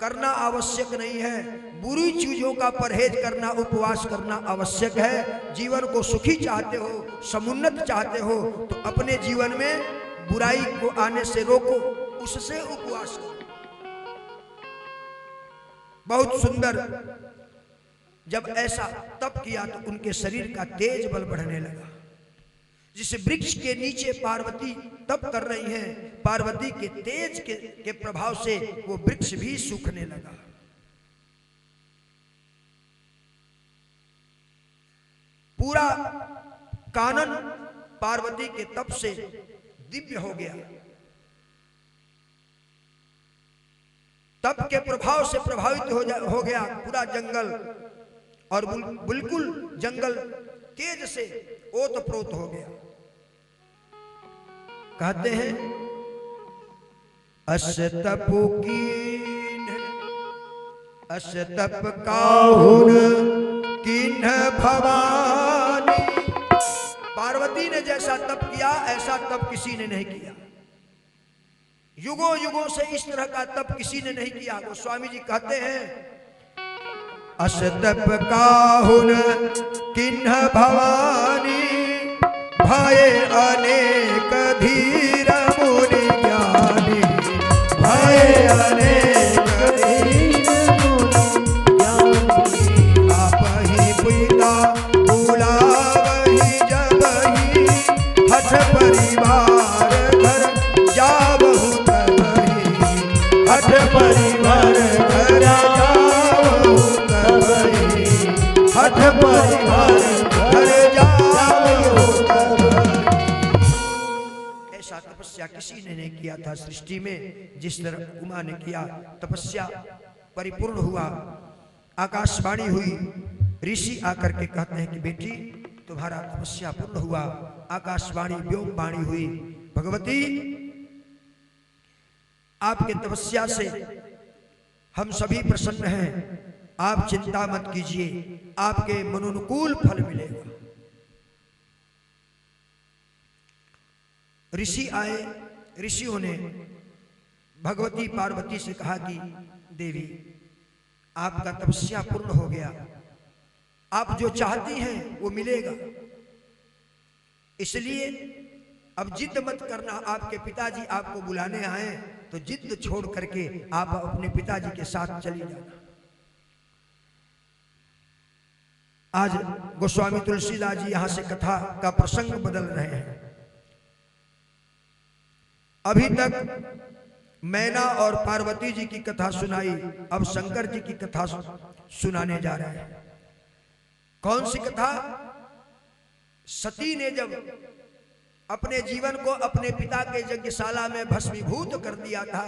करना आवश्यक नहीं है, बुरी चीजों का परहेज करना, उपवास करना आवश्यक है। जीवन को सुखी चाहते हो, समुन्नत चाहते हो, तो अपने जीवन में बुराई को आने से रोको, उससे उपवास करो। बहुत सुंदर। जब ऐसा तप किया तो उनके शरीर का तेज बल बढ़ने लगा। जिस वृक्ष के नीचे पार्वती तप कर रही हैं, पार्वती के तेज के प्रभाव से वो वृक्ष भी सूखने लगा। पूरा कानन पार्वती के तप से दिव्य हो गया। तप के प्रभाव से प्रभावित हो गया पूरा जंगल, और बिल्कुल जंगल तेज से ओतप्रोत हो गया। कहते हैं अशतपु कीन, अशतप काहुन कीन भवानी। पार्वती ने जैसा तप किया ऐसा तप किसी ने नहीं किया। युगों युगों से इस तरह का तप किसी ने नहीं किया। तो स्वामी जी कहते हैं अशतप काहुन किन्ह भवानी, भये अनेक धीर मुनि ज्ञानी, भये अनेक धीर मुनि ज्ञानी। आप ही पिता बुलावहि जबहि, हठ परिवार घर जावहु तबहि, हठ परिवार घर जावहु तबहि, हठ परिवार घर जावहु तबहि। ऐसा तपस्या किसी ने नहीं किया था सृष्टि में जिस तरह उमा ने किया। तपस्या परिपूर्ण हुआ, आकाशवाणी हुई। ऋषि आकर के कहते हैं कि बेटी तुम्हारा तपस्या पूर्ण हुआ। आकाशवाणी व्योम वाणी हुई, भगवती आपके तपस्या से हम सभी प्रसन्न हैं, आप चिंता मत कीजिए, आपके मनोनुकूल फल मिलेगा। ऋषि आए, ऋषियों ने भगवती पार्वती से कहा कि देवी आपका तपस्या पूर्ण हो गया, आप जो चाहती हैं वो मिलेगा, इसलिए अब जिद मत करना। आपके पिताजी आपको बुलाने आए तो जिद छोड़ करके आप अपने पिताजी के साथ चली जाना। आज गोस्वामी तुलसीदास जी यहां से कथा का प्रसंग बदल रहे हैं। अभी तक मैना और पार्वती जी की कथा सुनाई, अब शंकर जी की कथा सुनाने जा रहे हैं। कौन सी कथा? सती ने जब अपने जीवन को अपने पिता के यज्ञशाला में भस्मीभूत कर दिया था,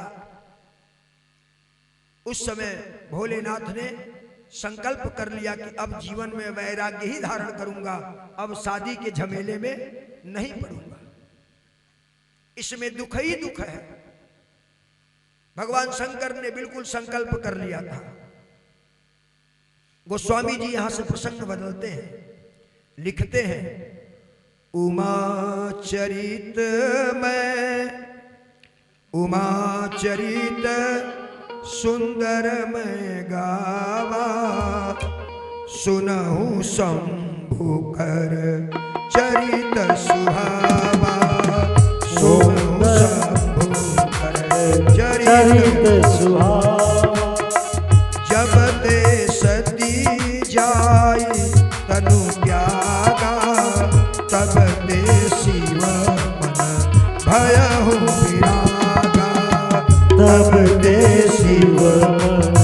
उस समय भोलेनाथ ने संकल्प कर लिया कि अब जीवन में वैराग्य ही धारण करूंगा, अब शादी के झमेले में नहीं पड़ूंगा। इसमें दुख ही दुख है। भगवान शंकर ने बिल्कुल संकल्प कर लिया था। गोस्वामी जी यहां से प्रसंग बदलते हैं, लिखते हैं उमा चरित में, उमा चरित सुंदर में गावा, सुनहु शंभु कर चरित सुहावा, सुनहु शंभु कर चरित सुहावा। जब ते सती जाई तनु त्यागा, तब ते शिव मन भयहु विरागा, तब ते शिव मन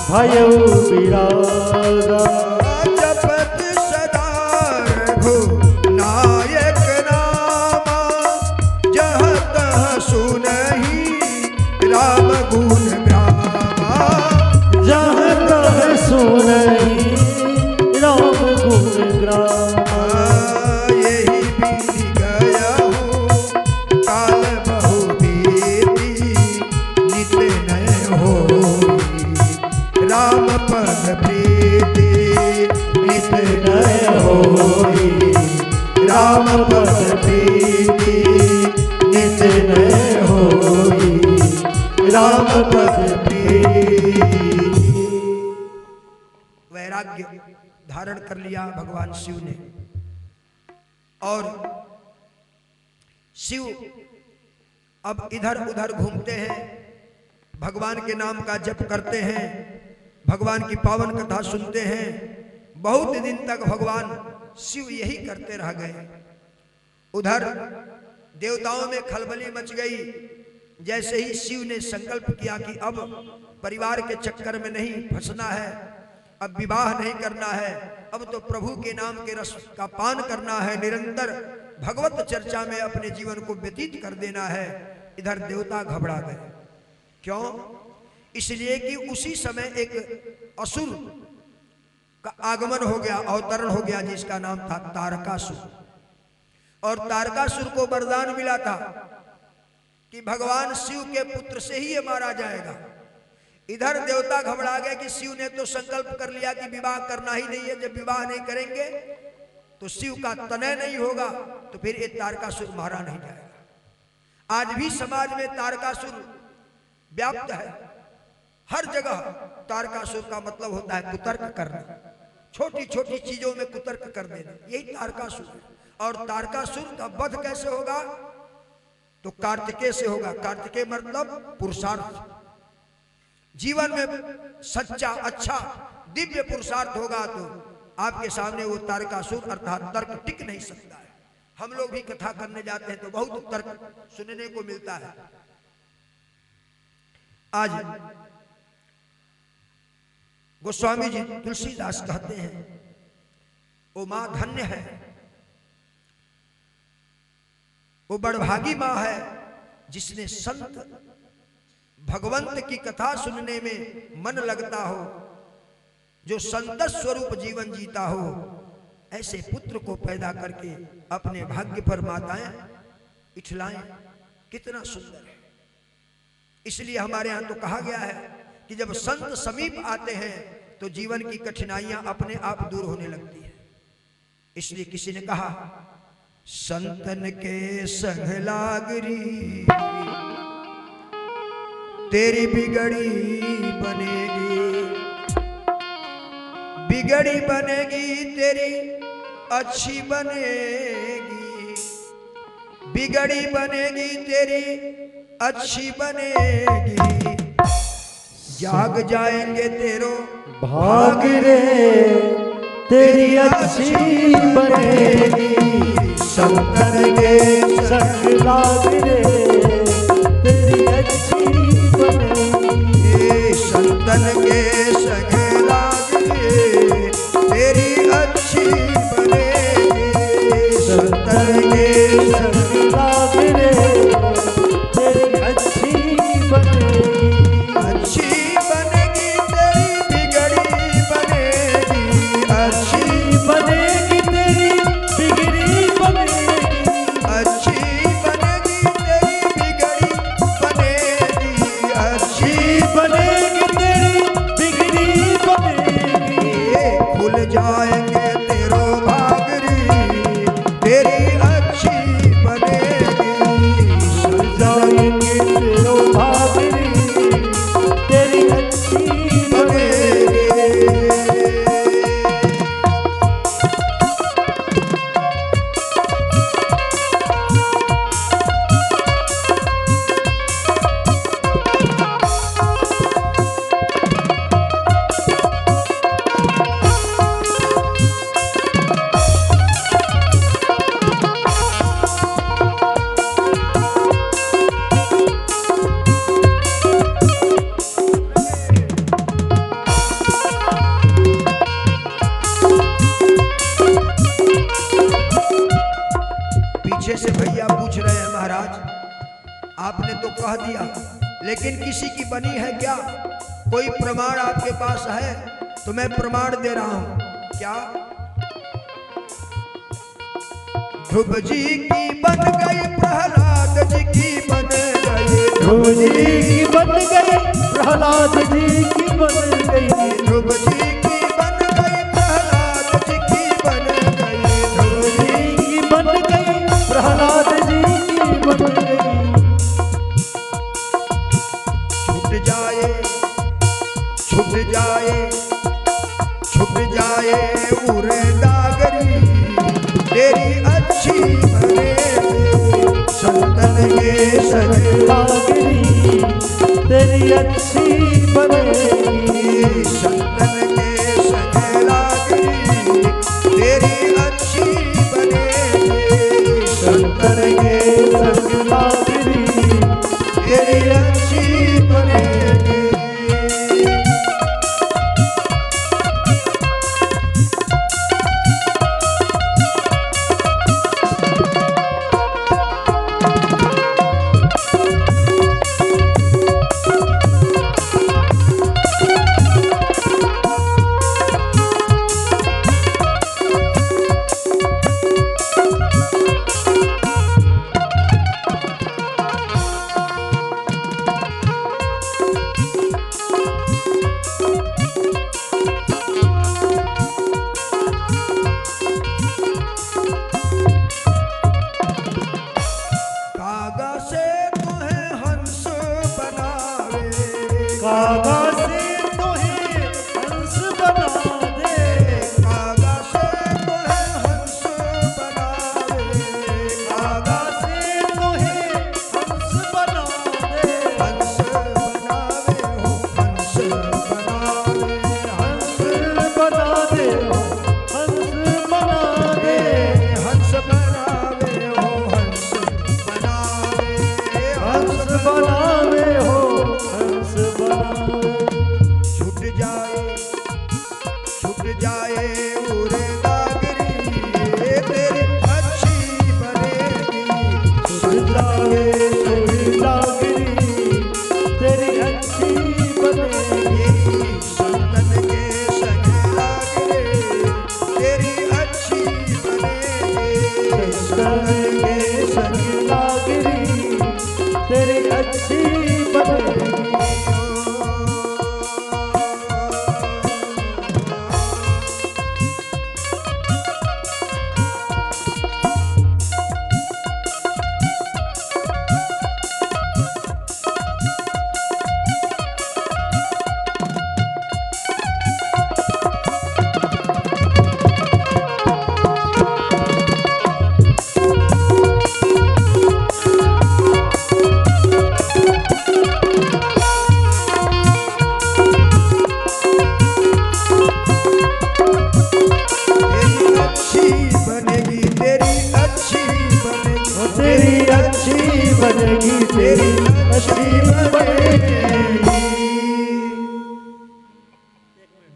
भयहु विरागा। जपत सदा रघु नायक नामा, जह तह सुनहि राम गुण ग्रामा। राम पद प्रीति। वैराग्य धारण कर लिया भगवान शिव ने, और शिव अब इधर उधर घूमते हैं, भगवान के नाम का जप करते हैं, भगवान की पावन कथा सुनते हैं। बहुत दिन तक भगवान शिव यही करते रह गए। उधर देवताओं में खलबली मच गई। जैसे ही शिव ने संकल्प किया कि अब परिवार के चक्कर में नहीं फंसना है, अब विवाह नहीं करना है, अब तो प्रभु के नाम के रस का पान करना है, निरंतर भगवत चर्चा में अपने जीवन को व्यतीत कर देना है, इधर देवता घबरा गए। क्यों? इसलिए कि उसी समय एक असुर का आगमन हो गया, अवतरण हो गया, जिसका नाम था तारकासुर। और तारकासुर को वरदान मिला था कि भगवान शिव के पुत्र से ही ये मारा जाएगा। इधर देवता घबरा गए कि शिव ने तो संकल्प कर लिया कि विवाह करना ही नहीं है, जब विवाह नहीं करेंगे तो शिव का तनय नहीं होगा, तो फिर ये तारकासुर मारा नहीं जाएगा। आज भी समाज में तारकासुर व्याप्त है, हर जगह तारकासुर का मतलब होता है कुतर्क करना, छोटी छोटी चीजों में कुतर्क कर देना, यही तारकासुर है। और तारकासुर का वध कैसे होगा? तो कार्तिकेय से होगा। कार्तिकेय मतलब पुरुषार्थ, जीवन में सच्चा अच्छा दिव्य पुरुषार्थ होगा तो आपके सामने वो तारकासुर अर्थात तर्क टिक नहीं सकता है। हम लोग भी कथा करने जाते हैं तो बहुत तर्क सुनने को मिलता है। आज गोस्वामी जी तुलसीदास कहते हैं, वो मां धन्य है, वो बड़भागी मां है जिसने संत भगवंत की कथा सुनने में मन लगता हो, जो संत स्वरूप जीवन जीता हो। ऐसे पुत्र को पैदा करके अपने भाग्य पर माताएं इठलाएं, कितना सुंदर है। इसलिए हमारे यहां तो कहा गया है कि जब संत समीप आते हैं तो जीवन की कठिनाइयां अपने आप दूर होने लगती है। इसलिए किसी ने कहा, संतन के संग लागरी तेरी बिगड़ी बनेगी, बिगड़ी बनेगी तेरी अच्छी बनेगी, बिगड़ी बनेगी तेरी अच्छी बनेगी, जाग जाएंगे तेरो भाग रे तेरी अच्छी बनेगी। संतन के संग लाग रे तेरी अच्छी बनेगी। संतन के संग लाग रे तेरी अच्छी बनेगी। संतन के संग लाग रे तेरी अच्छी बनेगी। अच्छी बनेगी तेरी बिगड़ी बनेगी, अच्छी बनेगी तेरी बिगड़ी बनेगी। अच्छी बनेगी तेरी बिगड़ी बनेगी, अच्छी बनेगी तेरी बिगड़ी बनेगी। खुल जाएंगे तेरो भागरी तेरी अच्छी बनेगी। खुल जाएंगे तेरो भागरी तेरी अच्छी बनेगी। पीछे से भैया पूछ रहे हैं, महाराज आपने तो कह दिया लेकिन किसी की बनी है क्या? कोई प्रमाण आपके पास है? तो मैं प्रमाण दे रहा हूं। क्या? ध्रुव जी की बन गई, प्रहलाद जी की बन गई, ध्रुव जी की बन गई, प्रहलाद जी की बन गई। ध्रुव जी की बन गई, प्रहलाद जी की बन गई, ध्रुव जी की बन गई, प्रहलाद जी की बन गई। संग लागरी तेरी अच्छी बनेगी। संतन के संग लागरी तेरी अच्छी बनेगी। संतन के संग लागरी तेरी अच्छी बनेगी।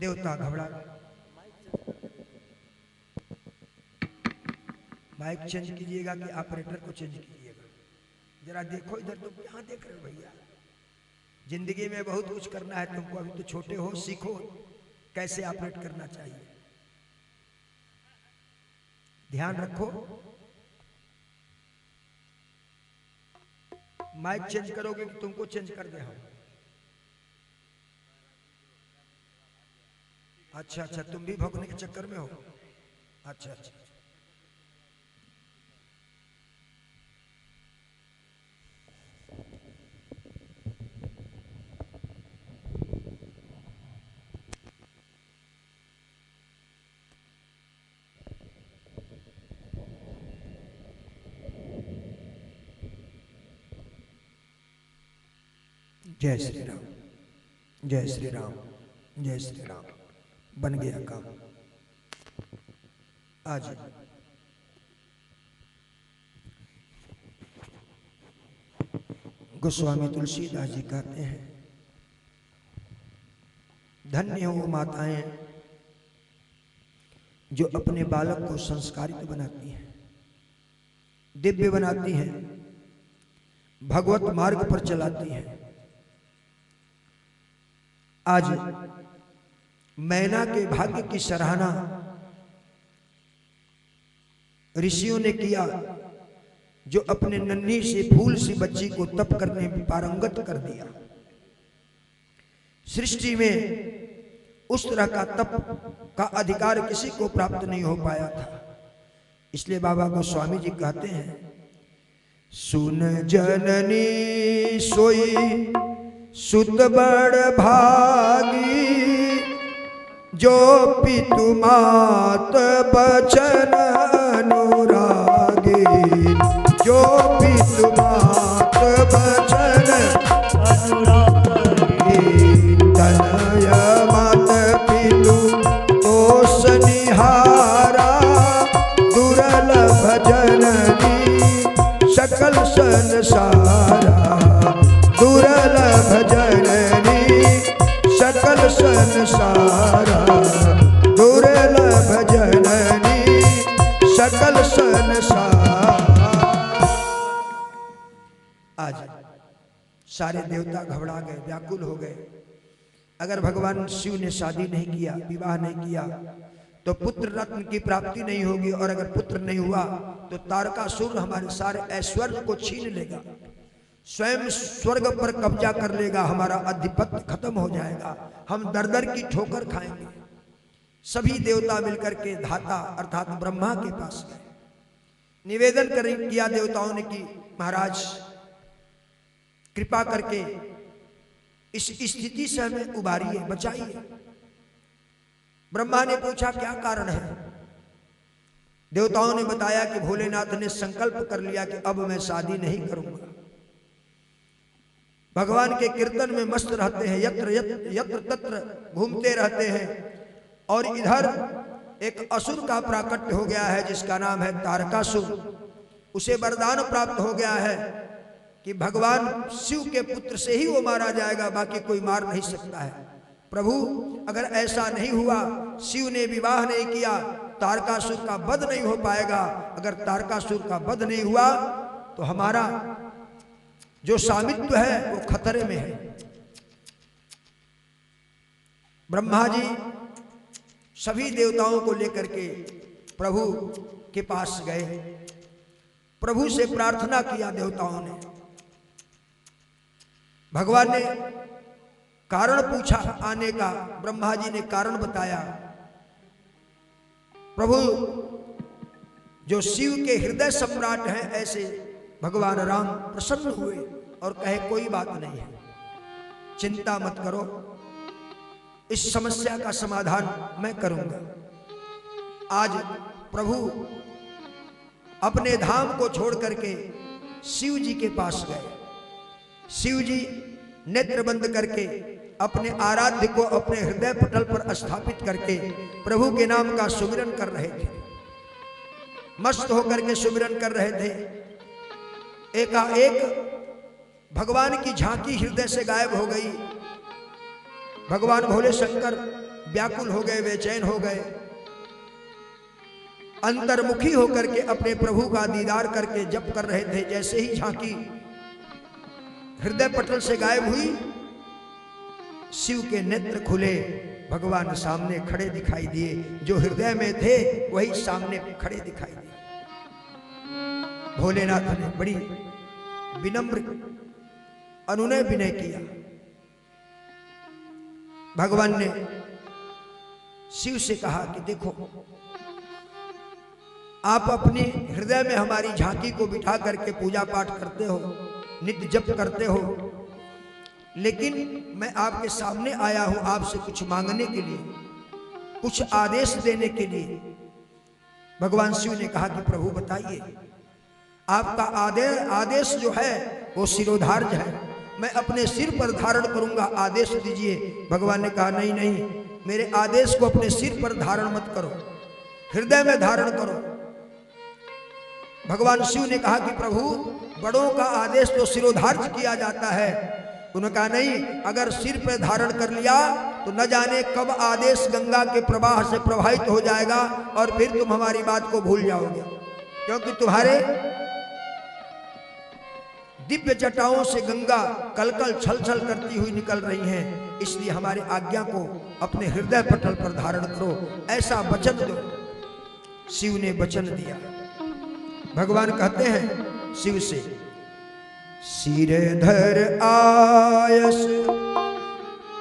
देवता घबरा माइक चेंज कीजिएगा कि ऑपरेटर को चेंज कीजिएगा। जरा देखो इधर, तो यहाँ देख रहे हो भैया। जिंदगी में बहुत कुछ करना है तुमको, अभी तो छोटे हो, सीखो कैसे ऑपरेट करना चाहिए, ध्यान रखो। माइक चेंज करोगे कि तुमको चेंज कर दे हम? अच्छा अच्छा, तुम भी भौंकने के चक्कर में हो? अच्छा अच्छा, जय श्री राम, जय श्री राम, जय श्री राम। बन गया काम। आज गोस्वामी तुलसीदास जी कहते हैं, धन्य हो वो माताएं जो अपने बालक को संस्कारित बनाती हैं, दिव्य बनाती हैं, भगवत मार्ग पर चलाती हैं। आज मैना के भाग्य की सराहना ऋषियों ने किया, जो अपने नन्ही से फूल सी बच्ची को तप करने में पारंगत कर दिया। सृष्टि में उस तरह का तप का अधिकार किसी को प्राप्त नहीं हो पाया था। इसलिए बाबा गोस्वामी जी कहते हैं, सुन जननी सोई सुत बड़ भागी, जो पितु मात बचन अनुरागी, जो पितु मात संसारा दुर्लभ जननी सकल संसारा दुर्लभ जननी सकल संसार। आज सारे देवता घबरा गए, व्याकुल हो गए। अगर भगवान शिव ने शादी नहीं किया, विवाह नहीं किया, तो पुत्र रत्न की प्राप्ति नहीं होगी, और अगर पुत्र नहीं हुआ तो तारकासुर हमारे सारे ऐश्वर्य को छीन लेगा, स्वयं स्वर्ग पर कब्जा कर लेगा, हमारा अधिपत्य खत्म हो जाएगा, हम दर दर की ठोकर खाएंगे। सभी देवता मिलकर के धाता अर्थात ब्रह्मा के पास गए, निवेदन किया देवताओं ने कि महाराज कृपा करके इस स्थिति से हमें उबारिए, बचाइए। ब्रह्मा ने पूछा क्या कारण है? देवताओं ने बताया कि भोलेनाथ ने संकल्प कर लिया कि अब मैं शादी नहीं करूंगा। भगवान के कीर्तन में मस्त रहते हैं, यत्र तत्र घूमते रहते हैं, और इधर एक असुर का प्राकट्य हो गया है जिसका नाम है तारकासुर। उसे वरदान प्राप्त हो गया है कि भगवान शिव के पुत्र से ही वो मारा जाएगा, बाकी कोई मार नहीं सकता है। प्रभु अगर ऐसा नहीं हुआ, शिव ने विवाह नहीं किया, तारकासुर का वध नहीं हो पाएगा। अगर तारकासुर का वध नहीं हुआ तो हमारा जो स्वामित्व है वो खतरे में है। ब्रह्मा जी सभी देवताओं को लेकर के प्रभु के पास गए, प्रभु से प्रार्थना किया देवताओं ने। भगवान ने कारण पूछा आने का, ब्रह्मा जी ने कारण बताया। प्रभु जो शिव के हृदय सम्राट हैं, ऐसे भगवान राम प्रसन्न हुए और कहे कोई बात नहीं है, चिंता मत करो, इस समस्या का समाधान मैं करूंगा। आज प्रभु अपने धाम को छोड़ करके शिव जी के पास गए। शिव जी नेत्र बंद करके अपने आराध्य को अपने हृदय पटल पर स्थापित करके प्रभु के नाम का सुमिरन कर रहे थे, मस्त होकर के सुमिरन कर रहे थे। एकाएक भगवान की झांकी हृदय से गायब हो गई। भगवान भोले शंकर व्याकुल हो गए, बेचैन हो गए, अंतर्मुखी होकर के अपने प्रभु का दीदार करके जप कर रहे थे। जैसे ही झांकी हृदय पटल से गायब हुई, शिव के नेत्र खुले, भगवान सामने खड़े दिखाई दिए। जो हृदय में थे वही सामने खड़े दिखाई दिए। भोलेनाथ ने बड़ी विनम्र अनुनय विनय किया। भगवान ने शिव से कहा कि देखो, आप अपने हृदय में हमारी झांकी को बिठा करके पूजा पाठ करते हो, नित्य जप करते हो, लेकिन मैं आपके सामने आया हूं आपसे कुछ मांगने के लिए, कुछ आदेश देने के लिए। भगवान शिव ने कहा कि प्रभु बताइए, आपका आदेश जो है वो शिरोधार्य है, मैं अपने सिर पर धारण करूंगा, आदेश दीजिए। भगवान ने कहा नहीं नहीं, मेरे आदेश को अपने सिर पर धारण मत करो, हृदय में धारण करो। भगवान शिव ने कहा कि प्रभु बड़ों का आदेश तो शिरोधार्य किया जाता है। उन्होंने कहा नहीं, अगर सिर पर धारण कर लिया तो न जाने कब आदेश गंगा के प्रवाह से प्रवाहित हो जाएगा और फिर तुम हमारी बात को भूल जाओगे, क्योंकि तुम्हारे दिव्य जटाओं से गंगा कलकल छल छल करती हुई निकल रही हैं, इसलिए हमारी आज्ञा को अपने हृदय पटल पर धारण करो, ऐसा वचन दो। शिव ने वचन दिया। भगवान कहते हैं शिव से, सिरधर आयस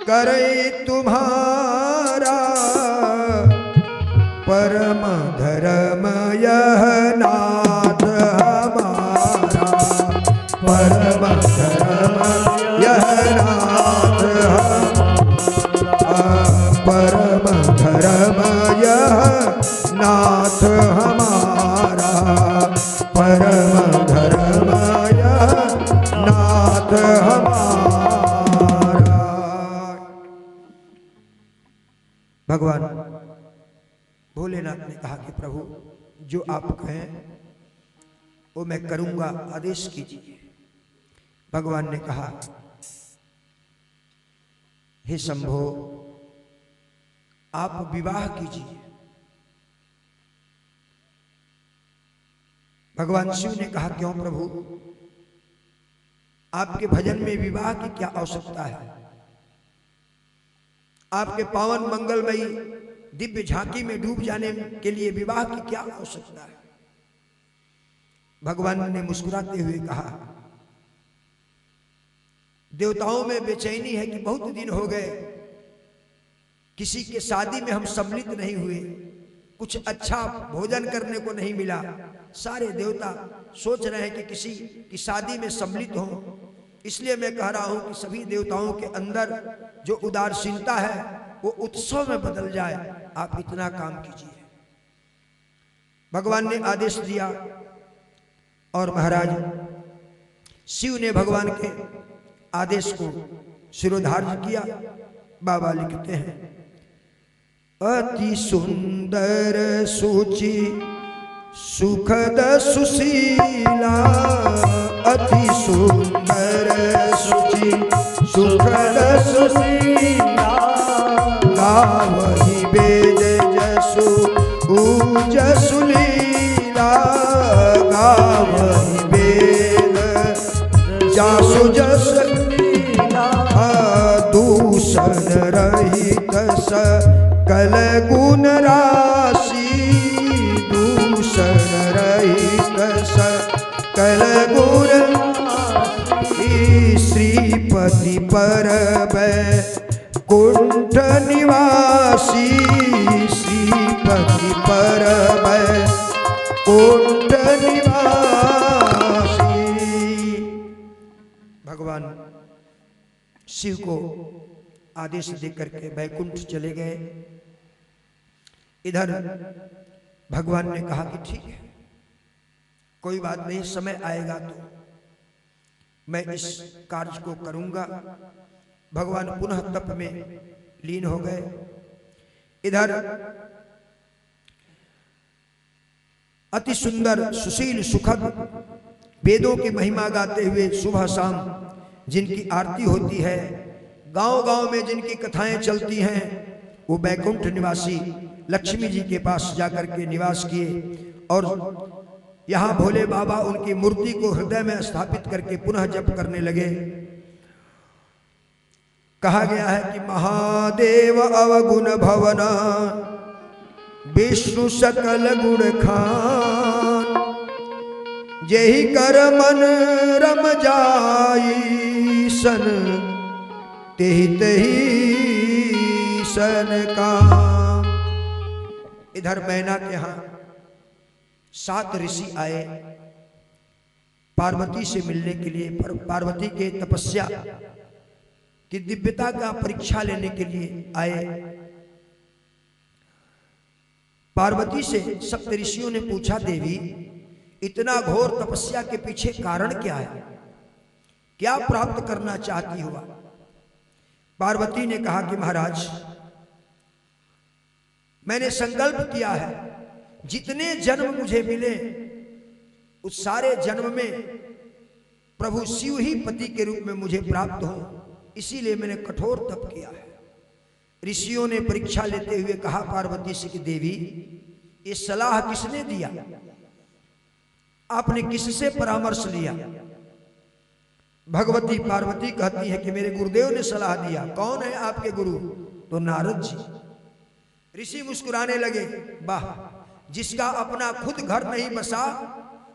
करे तुम्हारा, परम धर्म यह नाथ हमारा, परम धर्म यह नाथ हमारा, परम धर्म यह नाथ हमारा, परम धर्म यह नाथ हमारा। भगवान भोलेनाथ ने कहा कि प्रभु जो आप कहें वो मैं करूंगा, आदेश कीजिए। भगवान ने कहा, हे शंभो, आप विवाह कीजिए। भगवान शिव ने कहा, क्यों प्रभु, आपके भजन में विवाह की क्या आवश्यकता है? आपके पावन मंगलमयी दिव्य झांकी में डूब जाने के लिए विवाह की क्या आवश्यकता है? भगवान ने मुस्कुराते हुए कहा, देवताओं में बेचैनी है कि बहुत दिन हो गए किसी के शादी में हम सम्मिलित नहीं हुए, कुछ अच्छा भोजन करने को नहीं मिला। सारे देवता सोच रहे हैं कि किसी की शादी में सम्मिलित हो। इसलिए मैं कह रहा हूं कि सभी देवताओं के अंदर जो उदासीनता है वो उत्सव में बदल जाए। आप इतना काम कीजिए। भगवान ने आदेश दिया और महाराज शिव ने भगवान के आदेश को शिरोधार्य किया। बाबा लिखते हैं, अति सुंदर सुचि सुखद सुशीला, अति सुंदर सुचि सुखद सुशीला, गावहि वेद जसु जसु लीला, गावहि वेद जसु जसु लीला, दूषण रहित सकल गुण राशि, दूषण रहित सकल गुण राशि, श्रीपति परब कुंठ निवासी, श्रीपति परब कुंठ निवासी। भगवान शिव को आदेश देकर के वैकुंठ चले गए। इधर भगवान ने कहा कि ठीक है, कोई बात नहीं, समय आएगा तो मैं इस कार्य को करूंगा। भगवान पुनः तप में लीन हो गए। इधर अति सुंदर सुशील सुखद वेदों की महिमा गाते हुए सुबह शाम जिनकी आरती होती है, गांव-गांव में जिनकी कथाएं चलती हैं, वो बैकुंठ निवासी लक्ष्मी जी के पास जाकर के निवास किए और यहाँ भोले बाबा उनकी मूर्ति को हृदय में स्थापित करके पुनः जप करने लगे। कहा गया है कि महादेव अवगुण भवना, विष्णु सकल गुण खान, जेहि कर मन रम जाई सन, तेहि तेहि सन काम। इधर मैना के यहाँ 7 ऋषि आए पार्वती से मिलने के लिए, पार्वती के तपस्या की दिव्यता का परीक्षा लेने के लिए आए। पार्वती से सप्त ऋषियों ने पूछा, देवी इतना घोर तपस्या के पीछे कारण क्या है, क्या प्राप्त करना चाहती हो? पार्वती ने कहा कि महाराज, मैंने संकल्प किया है जितने जन्म मुझे मिले उस सारे जन्म में प्रभु शिव ही पति के रूप में मुझे प्राप्त हो, इसीलिए मैंने कठोर तप किया है। ऋषियों ने परीक्षा लेते हुए कहा पार्वती से कि देवी ये सलाह किसने दिया, आपने किससे परामर्श लिया? भगवती पार्वती कहती है कि मेरे गुरुदेव ने सलाह दिया। कौन है आपके गुरु? तो नारद जी। ऋषि मुस्कुराने लगे, वाह, जिसका अपना खुद घर नहीं बसा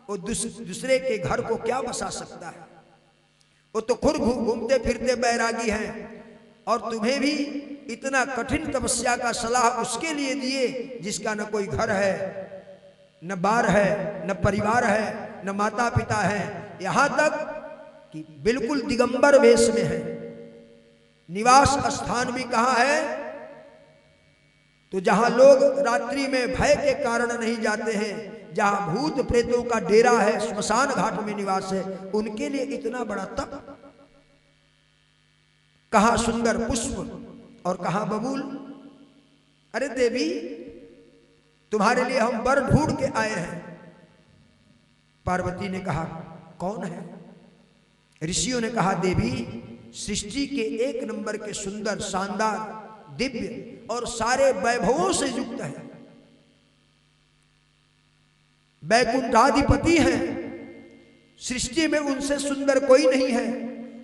वो दूसरे के घर को क्या बसा सकता है? वो तो खुद घूमते फिरते बैरागी हैं और तुम्हें भी इतना कठिन तपस्या का सलाह उसके लिए दिए जिसका न कोई घर है, न बार है, न परिवार है, न माता पिता है, यहां तक कि बिल्कुल दिगंबर वेश में है। निवास स्थान भी कहाँ है? तो जहां लोग रात्रि में भय के कारण नहीं जाते हैं, जहां भूत प्रेतों का डेरा है, श्मशान घाट में निवास है, उनके लिए इतना बड़ा तप। कहां सुंदर पुष्प और कहां बबूल। अरे देवी, तुम्हारे लिए हम वर ढूंढ के आए हैं, पार्वती ने कहा कौन है? ऋषियों ने कहा देवी सृष्टि के एक नंबर के सुंदर, शानदार, दिव्य और सारे वैभवों से युक्त है, वैकुंठाधिपति हैं, सृष्टि में उनसे सुंदर कोई नहीं है,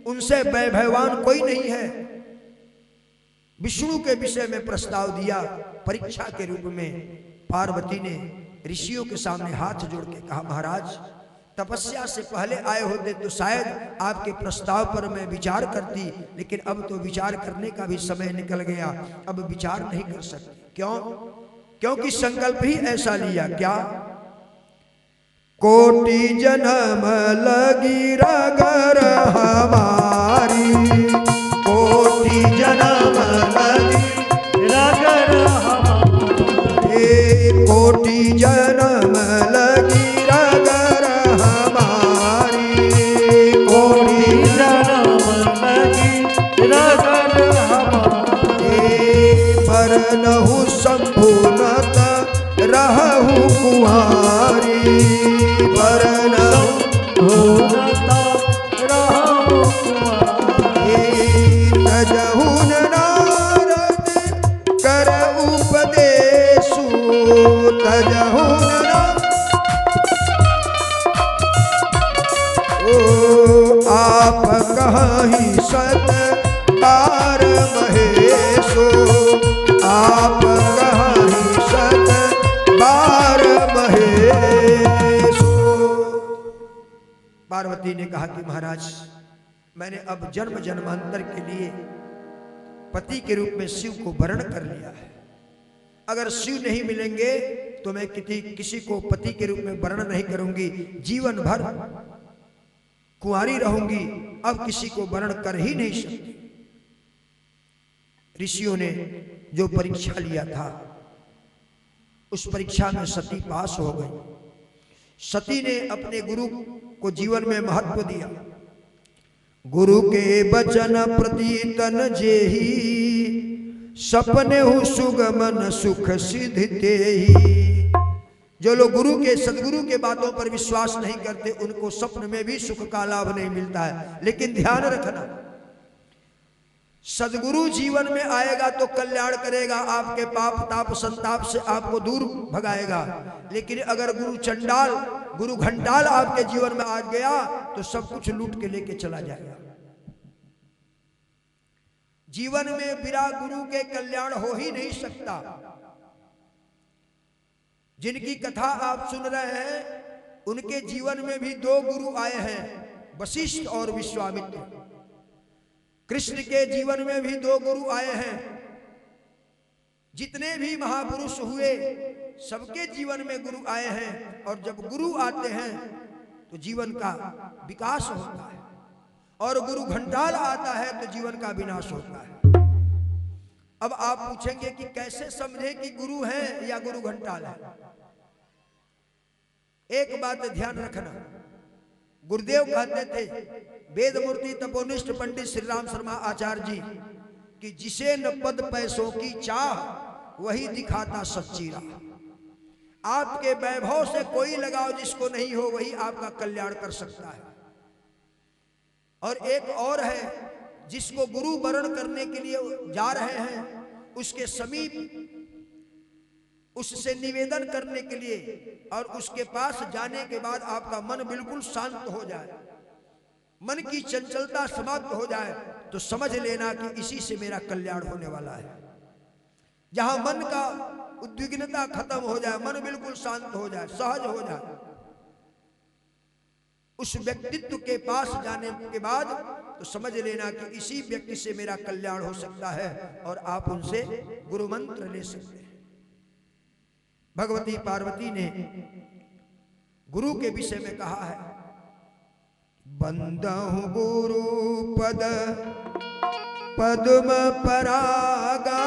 उनसे वैभवान कोई नहीं है। विष्णु के विषय में प्रस्ताव दिया। परीक्षा के रूप में पार्वती ने ऋषियों के सामने हाथ जोड़ के कहा महाराज तपस्या से पहले आए होते तो शायद आपके प्रस्ताव पर मैं विचार करती, लेकिन अब तो विचार करने का भी समय निकल गया, अब विचार नहीं कर सकती। क्यों? क्योंकि संकल्प ही ऐसा लिया। क्या? कोटि जन्म लगी रगर हमारी, कोटि जन्म लगी रगर हमारी, कोटि जन्म लगी रगर हमारी, कोटि जन्म लगी रगर हमारी, परनहु शंभुनत रहु कुहारी, तजहुन नारद कर उपदेशु, तजहुन आप कहीं सत बार महेशो, आप कहीं सत बार महेशो। पार्वती ने कहा कि महाराज मैंने अब जन्म जन्मांतर के लिए पति के रूप में शिव को वरण कर लिया है। अगर शिव नहीं मिलेंगे तो मैं किसी को पति के रूप में वरण नहीं करूंगी, जीवन भर कुंवारी रहूंगी, अब किसी को वरण कर ही नहीं सकती। ऋषियों ने जो परीक्षा लिया था उस परीक्षा में सती पास हो गई। सती ने अपने गुरु को जीवन में महत्व दिया। गुरु के बचन प्रति तन जेहि, सपने हु सुगमन सुख सिद्धि तेहि। जो लोग गुरु के, सदगुरु के बातों पर विश्वास नहीं करते उनको सपन में भी सुख का लाभ नहीं मिलता है। लेकिन ध्यान रखना, सदगुरु जीवन में आएगा तो कल्याण करेगा, आपके पाप ताप संताप से आपको दूर भगाएगा। लेकिन अगर गुरु चंडाल, गुरु घंटाल आपके जीवन में आ गया तो सब कुछ लूट के लेके चला जाएगा। जीवन में बिना गुरु के कल्याण हो ही नहीं सकता। जिनकी कथा आप सुन रहे हैं उनके जीवन में भी दो गुरु आए हैं, वशिष्ठ और विश्वामित्र। कृष्ण के जीवन में भी दो गुरु आए हैं। जितने भी महापुरुष हुए सबके जीवन में गुरु आए हैं, और जब गुरु आते हैं तो जीवन का विकास होता है, और गुरु घंटाल आता है तो जीवन का विनाश होता है। अब आप पूछेंगे कि कैसे समझे कि गुरु है या गुरु घंटाल है? एक बात ध्यान रखना, गुरुदेव कहते थे, वेद मूर्ति तपोनिष्ठ पंडित श्री राम शर्मा आचार्य जी, कि जिसे न पद पैसों की चाह वही दिखाता सच्ची राह। आपके वैभव से कोई लगाव जिसको नहीं हो वही आपका कल्याण कर सकता है। और एक और है, जिसको गुरु वरण करने के लिए जा रहे हैं उसके समीप उससे निवेदन करने के लिए और उसके पास जाने के बाद आपका मन बिल्कुल शांत हो जाए, मन की चंचलता समाप्त हो जाए, तो समझ लेना कि इसी से मेरा कल्याण होने वाला है। जहां मन का उद्विग्नता खत्म हो जाए, मन बिल्कुल शांत हो जाए, सहज हो जाए, उस व्यक्तित्व के पास जाने के बाद तो समझ लेना कि इसी व्यक्ति से मेरा कल्याण हो सकता है, और आप उनसे गुरु मंत्र ले सकते हैं। भगवती पार्वती ने गुरु के विषय में कहा है, बंदहु गुरु पद पद्म परागा,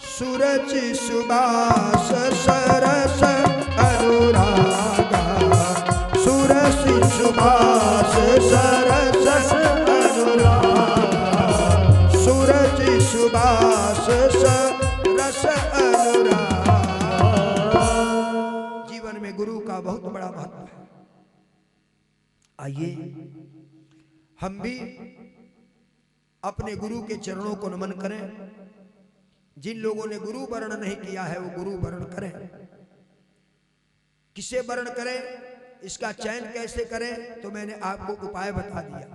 सुरचि सुबास सरस अनुरागा, सुरचि सुबास सरस अनुरागा, सुरचि सुबास सरस अनुरागा। जीवन में गुरु का बहुत बड़ा महत्व है। आइए हम भी अपने गुरु के चरणों को नमन करें। जिन लोगों ने गुरु वर्ण नहीं किया है वो गुरु वर्ण करें। किसे वर्ण करें, इसका चयन कैसे करें, तो मैंने आपको उपाय बता दिया।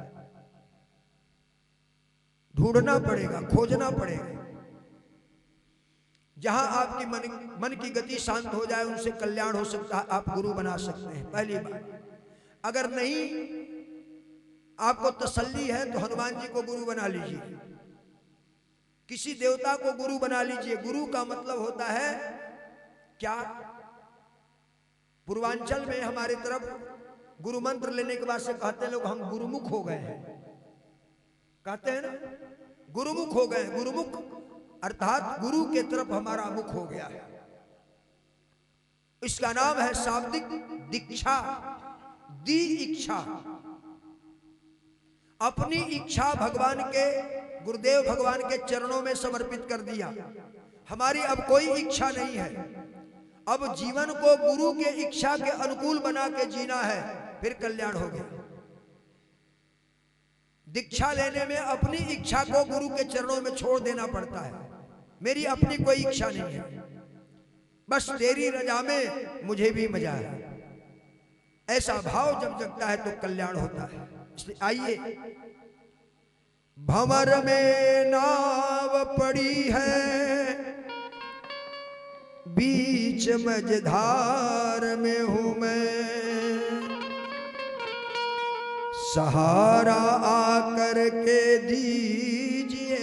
ढूंढना पड़ेगा, खोजना पड़ेगा। जहां आपकी मन की गति शांत हो जाए, उनसे कल्याण हो सकता है, आप गुरु बना सकते हैं। पहली बात। अगर नहीं आपको तसल्ली है तो हनुमान जी को गुरु बना लीजिए, किसी देवता को गुरु बना लीजिए। गुरु का मतलब होता है क्या? पूर्वांचल में हमारे तरफ गुरु मंत्र लेने के बाद से कहते हैं लोग हम गुरुमुख हो गए हैं, कहते हैं ना, गुरुमुख हो गए। गुरुमुख अर्थात गुरु के तरफ हमारा मुख हो गया है। इसका नाम है शाब्दिक दीक्षा, दी इच्छा। अपनी इच्छा भगवान के, गुरुदेव भगवान के चरणों में समर्पित कर दिया। हमारी अब कोई इच्छा नहीं है। अब जीवन को गुरु के इच्छा के अनुकूल बना के जीना है, फिर कल्याण हो गया। दीक्षा लेने में अपनी इच्छा को गुरु के चरणों में छोड़ देना पड़ता है। मेरी अपनी कोई इच्छा नहीं है, बस तेरी रजा में मुझे भी मजा है। ऐसा भाव जब जगता है तो कल्याण होता है। इसलिए आइए, भंवर में नाव पड़ी है, बीच मझधार में हूं मैं, सहारा आकर के दीजिए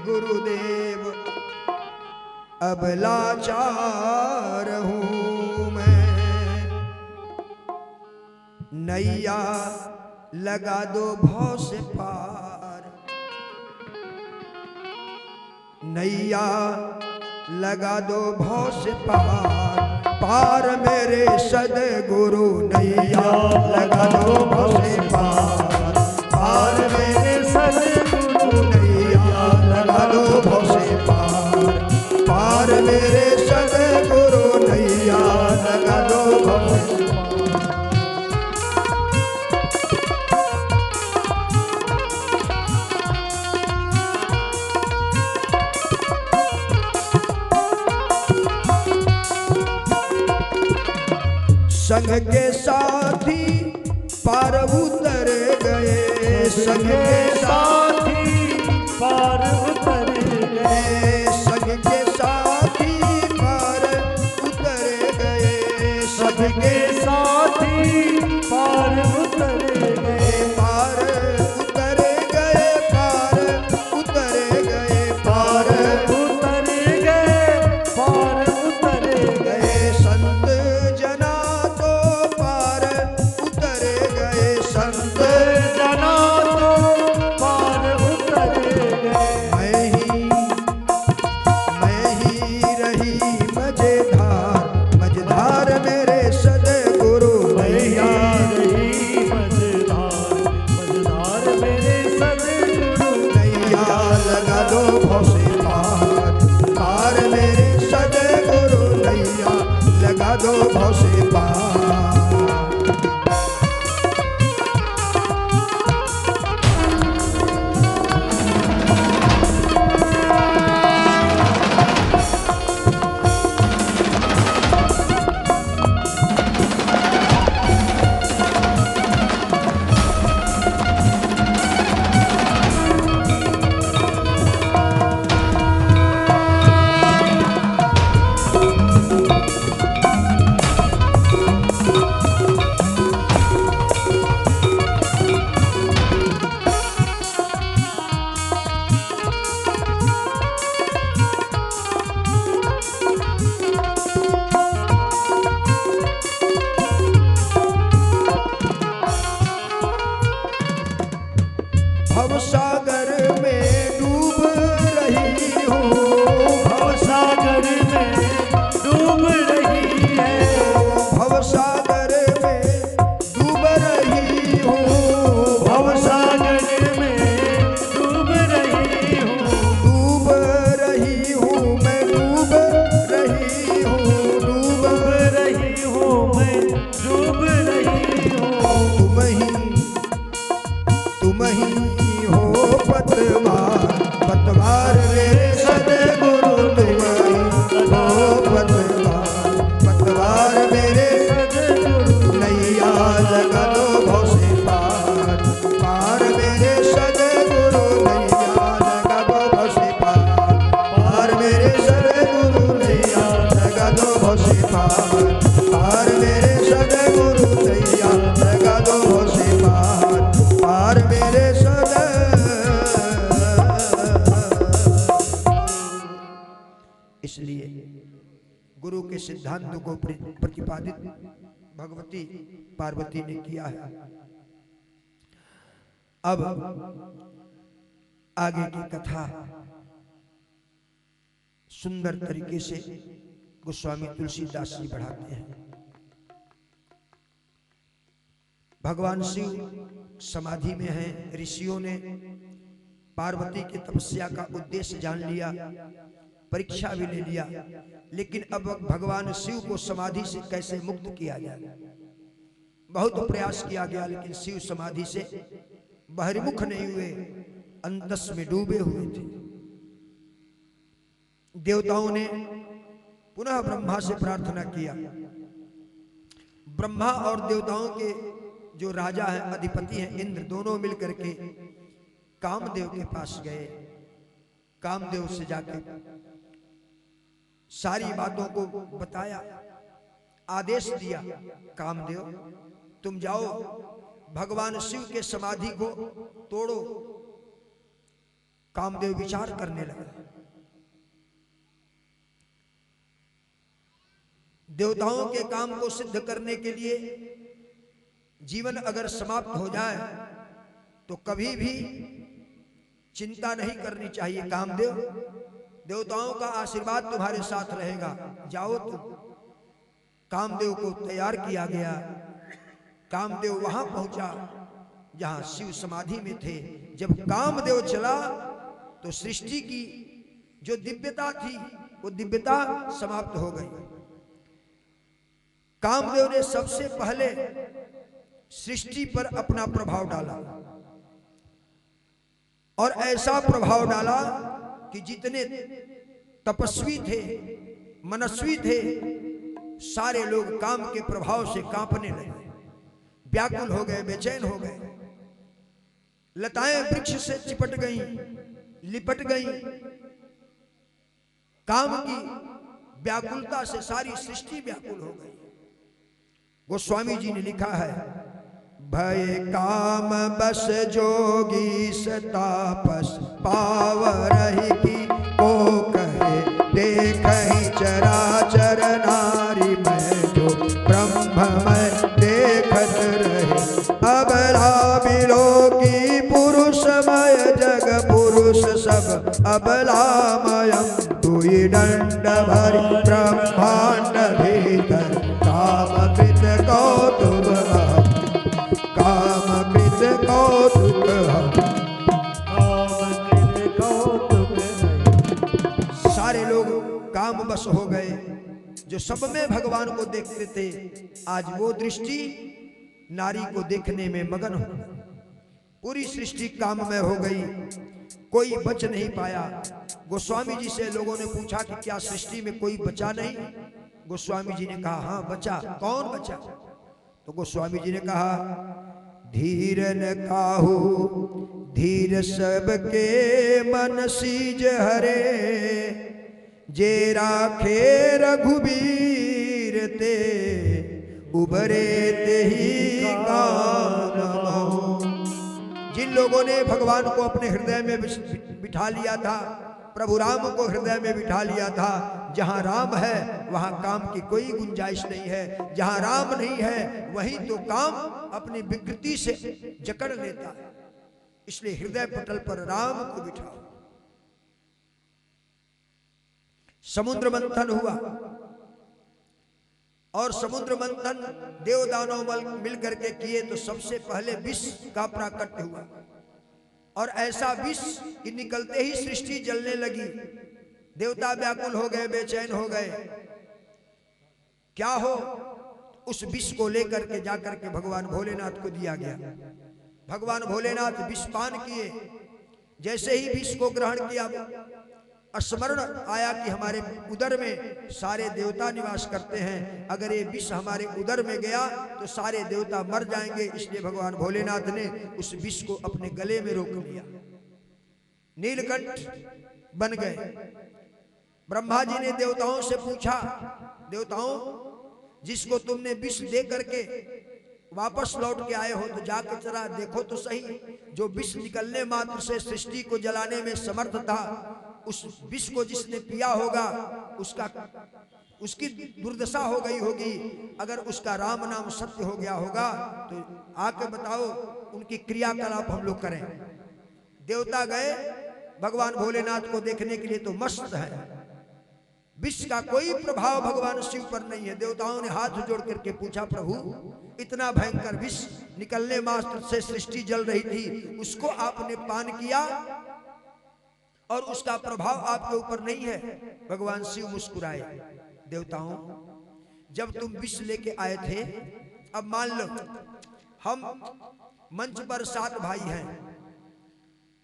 गुरुदेव, अब लाचार हूं मैं। नैया लगा दो भव से पार, नैया लगा दो भव से पार, पार मेरे सद्गुरु नैया लगा दो भव से पार, पार मेरे सद्गुरु नैया लगा दो भव से पार, पार मेरे सद्गुरु नैया लगा दो भव से पार। संग के साथी पार उतर गए, संग के साथी पार उतर गए, संग के साथी पार उतर गए, संग के साथी पार उतर गए, पार उतर गए, पार उतर गए, पार उतर गए, पार उतर गए। संत जना तो पार उतर गए, संत जना तो पार उतर गए। मैं ही रही मजेदार, मजेदार मेरे सद्गुरु नैया रही मजेदार, मजेदार मेरे सद्गुरु नैया लगा दो भव से पार, पार मेरे सद्गुरु नैया लगा दो भव से पार। भवसागर में डूब रही हूँ, भवसागर में डूब रही है, भवसागर में डूब रही हूँ, भवसागर में डूब रही हूँ, डूब रही हूँ मैं, डूब रही हूँ, डूब रही हूँ मैं, डूब रही हूँ। तुम ही वही हो पतवार, पतवार मेरे सदगुरु तुम ही हो पतवार, पतवार मेरे सदगुरु नैया लगा दो भव से पार, पार मेरे सदगुरु नैया लगा दो भव से पार, पार मेरे सदगुरु नैया लगा दो भव से पार, पार मेरे सदगुरु नैया लगा दो भव से पार, पार मेरे इसलिए गुरु के सिद्धांत को प्रतिपादित भगवती पार्वती ने किया है। अब आगे की कथा सुंदर तरीके से गोस्वामी तुलसीदास जी बढ़ाते हैं। भगवान शिव समाधि में हैं। ऋषियों ने पार्वती की तपस्या का उद्देश्य जान लिया, परीक्षा भी ले लिया, लेकिन अब भगवान शिव को समाधि से कैसे मुक्त किया जाए, बहुत प्रयास किया गया, लेकिन शिव समाधि से बहिर्मुख नहीं हुए, अंतस में डूबे हुए थे। देवताओं ने पुनः ब्रह्मा से प्रार्थना किया। ब्रह्मा और देवताओं के जो राजा हैं, अधिपति हैं, इंद्र, दोनों मिलकर के कामदेव के पास गए। कामदेव से जाके सारी बातों को बताया, आदेश दिया, कामदेव तुम जाओ भगवान शिव के समाधि को तोड़ो। कामदेव विचार करने लगे। देवताओं के काम को सिद्ध करने के लिए जीवन अगर समाप्त हो जाए तो कभी भी चिंता नहीं करनी चाहिए। कामदेव, देवताओं का आशीर्वाद तुम्हारे साथ रहेगा, जाओ तुम। कामदेव को तैयार किया गया। कामदेव वहां पहुंचा जहां शिव समाधि में थे। जब कामदेव चला तो सृष्टि की जो दिव्यता थी वो दिव्यता समाप्त हो गई। कामदेव ने सबसे पहले सृष्टि पर अपना प्रभाव डाला और ऐसा प्रभाव डाला कि जितने तपस्वी थे, मनस्वी थे, सारे लोग काम के प्रभाव से कांपने लगे, व्याकुल हो गए, बेचैन हो गए। लताएं वृक्ष से चिपट गईं, लिपट गईं। काम की व्याकुलता से सारी सृष्टि व्याकुल हो गई। गोस्वामी जी ने लिखा है, भय काम बस जोगी सतापस पावरहि की को कहे देखहि चराचर नारी में जो ब्रह्ममय देखत रहे। अबला बिलोकी पुरुषमय जग पुरुष सब अबलामयम दुई दंड भरि ब्रह्मांड भीतर काम कृत कौतुक काम कृत कौतुक सारे लोग काम बस हो गए। जो सब में भगवान को देखते थे, आज वो दृष्टि नारी को देखने में मगन हो। पूरी सृष्टि काम में हो गई, कोई बच नहीं पाया। गोस्वामी जी से लोगों ने पूछा कि क्या सृष्टि में कोई बचा नहीं? गोस्वामी जी ने कहा हाँ बचा। कौन बचा? तो गोस्वामी जी ने कहा, धीर न काहू धीर सबके मन सीज हरे, जे राखे रघुबीर ते उबरे ते ही काम हो। जिन लोगों ने भगवान को अपने हृदय में बिठा लिया था, प्रभु राम को हृदय में बिठा लिया था, जहां राम है वहां काम की कोई गुंजाइश नहीं है। जहां राम नहीं है वहीं तो काम अपनी विकृति से जकड़ लेता है। इसलिए हृदय पटल पर राम को बिठाओ। समुद्र मंथन हुआ और समुद्र मंथन देवदानव मिलकर के किए तो सबसे पहले विष का प्राकट्य हुआ और ऐसा विष कि निकलते ही सृष्टि जलने लगी। देवता व्याकुल हो गए, बेचैन हो गए। क्या हो? उस विष को लेकर के जाकर के भगवान भोलेनाथ को दिया गया। भगवान भोलेनाथ विष पान किए। जैसे ही विष को ग्रहण किया, स्मरण आया कि हमारे उदर में सारे देवता निवास करते हैं, अगर ये विष हमारे उदर में गया तो सारे देवता मर जाएंगे। इसलिए भगवान भोलेनाथ ने उस विष को अपने गले में रोक लिया, नीलकंठ बन गए। ब्रह्मा जी ने देवताओं से पूछा, देवताओं, जिसको तुमने विष दे करके वापस लौट के आए हो तो जाकर जरा देखो तो सही, जो विष निकलने मात्र से सृष्टि को जलाने में समर्थ था, उस विष को जिसने पिया होगा उसकी दुर्दशा हो गई होगी। अगर उसका राम नाम सत्य हो गया होगा तो आके बताओ, उनकी क्रियाकलाप हम लोग करें। देवता गए भगवान भोलेनाथ को देखने के लिए तो मस्त है, विष का कोई प्रभाव भगवान शिव पर नहीं है। देवताओं ने हाथ जोड़ करके पूछा, प्रभु इतना भयंकर विष निकलने मात्र से सृष्टि जल रही थी, उसको आपने पान किया और उसका प्रभाव आपके ऊपर नहीं है। भगवान शिव मुस्कुराए, देवताओं, जब तुम विष लेके आए थे, अब मान लो हम मंच पर 7 भाई हैं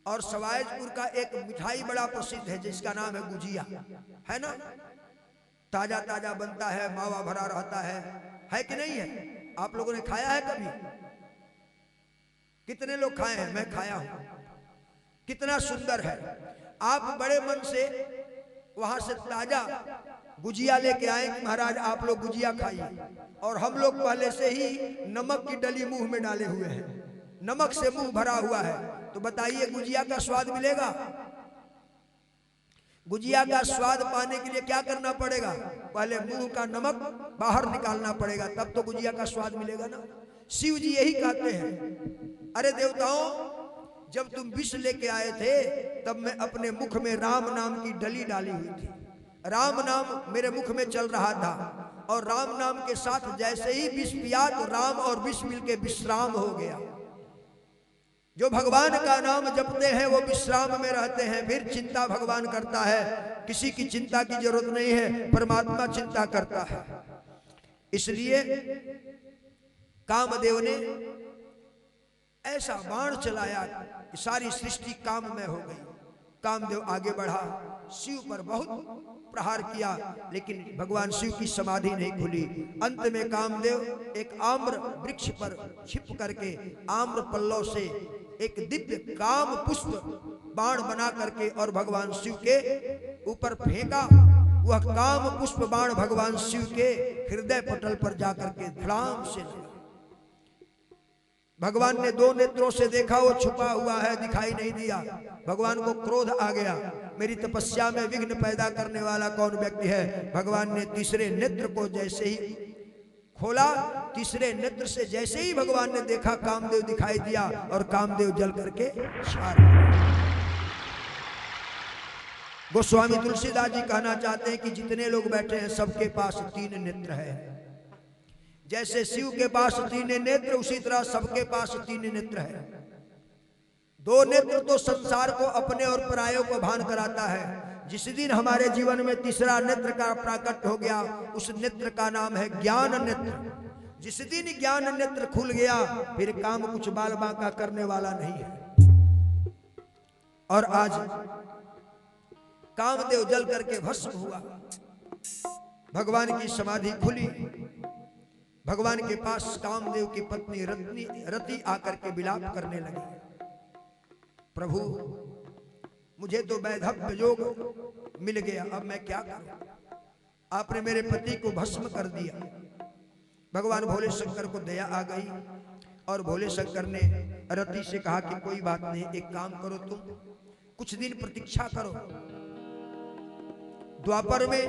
और सवायजपुर का एक मिठाई बड़ा प्रसिद्ध है जिसका नाम है गुजिया, है ना? ताजा ताजा बनता है, मावा भरा रहता है कि नहीं है? आप लोगों ने खाया है कभी? कितने लोग खाए हैं? मैं खाया हूं। कितना सुंदर है। आप बड़े मन से वहां से ताजा गुजिया लेके आए कि महाराज आप लोग गुजिया खाइए, और हम लोग पहले से ही नमक की डली मुंह में डाले हुए हैं, नमक से मुंह भरा हुआ है, तो बताइए गुजिया का स्वाद मिलेगा? गुजिया का स्वाद पाने के लिए क्या करना पड़ेगा? पहले मुंह का नमक बाहर निकालना पड़ेगा, तब तो गुजिया का स्वाद मिलेगा ना। शिव जी यही कहते हैं, अरे देवताओं, जब तुम विष लेके आए थे तब मैं अपने मुख में राम नाम की डली डाली हुई थी, राम नाम मेरे मुख में चल रहा था, और राम नाम के साथ जैसे ही विष पिया तो राम और विष मिलके विश्राम हो गया। जो भगवान का नाम जपते हैं वो विश्राम में रहते हैं, फिर चिंता भगवान करता है, किसी की चिंता की जरूरत नहीं है, परमात्मा चिंता करता है। इसलिए कामदेव ने ऐसा बाण चलाया कि सारी सृष्टि काममय हो गई। कामदेव आगे बढ़ा, शिव पर बहुत प्रहार किया, लेकिन भगवान शिव की समाधि नहीं खुली। अंत में कामदेव एक आम्र वृक्ष पर छिप करके आम्र पल्लव से एक दिव्य काम पुष्प बाण बना करके और भगवान शिव के ऊपर फेंका। वह काम पुष्प बाण भगवान शिव के हृदय पटल पर जाकर के धड़ाम से लगा। भगवान ने 2 नेत्रों से देखा, वो छुपा हुआ है, दिखाई नहीं दिया। भगवान को क्रोध आ गया, मेरी तपस्या में विघ्न पैदा करने वाला कौन व्यक्ति है? भगवान ने तीसरे नेत्र को जैसे ही खोला, तीसरे नेत्र से जैसे ही भगवान ने देखा, कामदेव दिखाई दिया और कामदेव जल करके छा गए। गोस्वामी तुलसीदास जी कहना चाहते हैं कि जितने लोग बैठे हैं सबके पास 3 नेत्र है। जैसे शिव के पास 3 नेत्र, उसी तरह सबके पास 3 नेत्र है। 2 नेत्र तो संसार को अपने और परायों को भान कराता है। जिस दिन हमारे जीवन में तीसरा नेत्र का प्राकट हो गया, उस नेत्र का नाम है ज्ञान नेत्र। जिस दिन ज्ञान नेत्र खुल गया, फिर काम कुछ बाल बांका करने वाला नहीं है। और आज कामदेव जल करके भस्म हुआ, भगवान की समाधि खुली। भगवान के पास कामदेव की पत्नी रति आकर के विलाप करने लगी, प्रभु मुझे तो वैधव्य योग मिल गया, अब मैं क्या करूं? आपने मेरे पति को भस्म कर दिया। भगवान भोले शंकर को दया आ गई और भोले शंकर ने रति से कहा कि कोई बात नहीं, एक काम करो, तुम कुछ दिन प्रतीक्षा करो। द्वापर में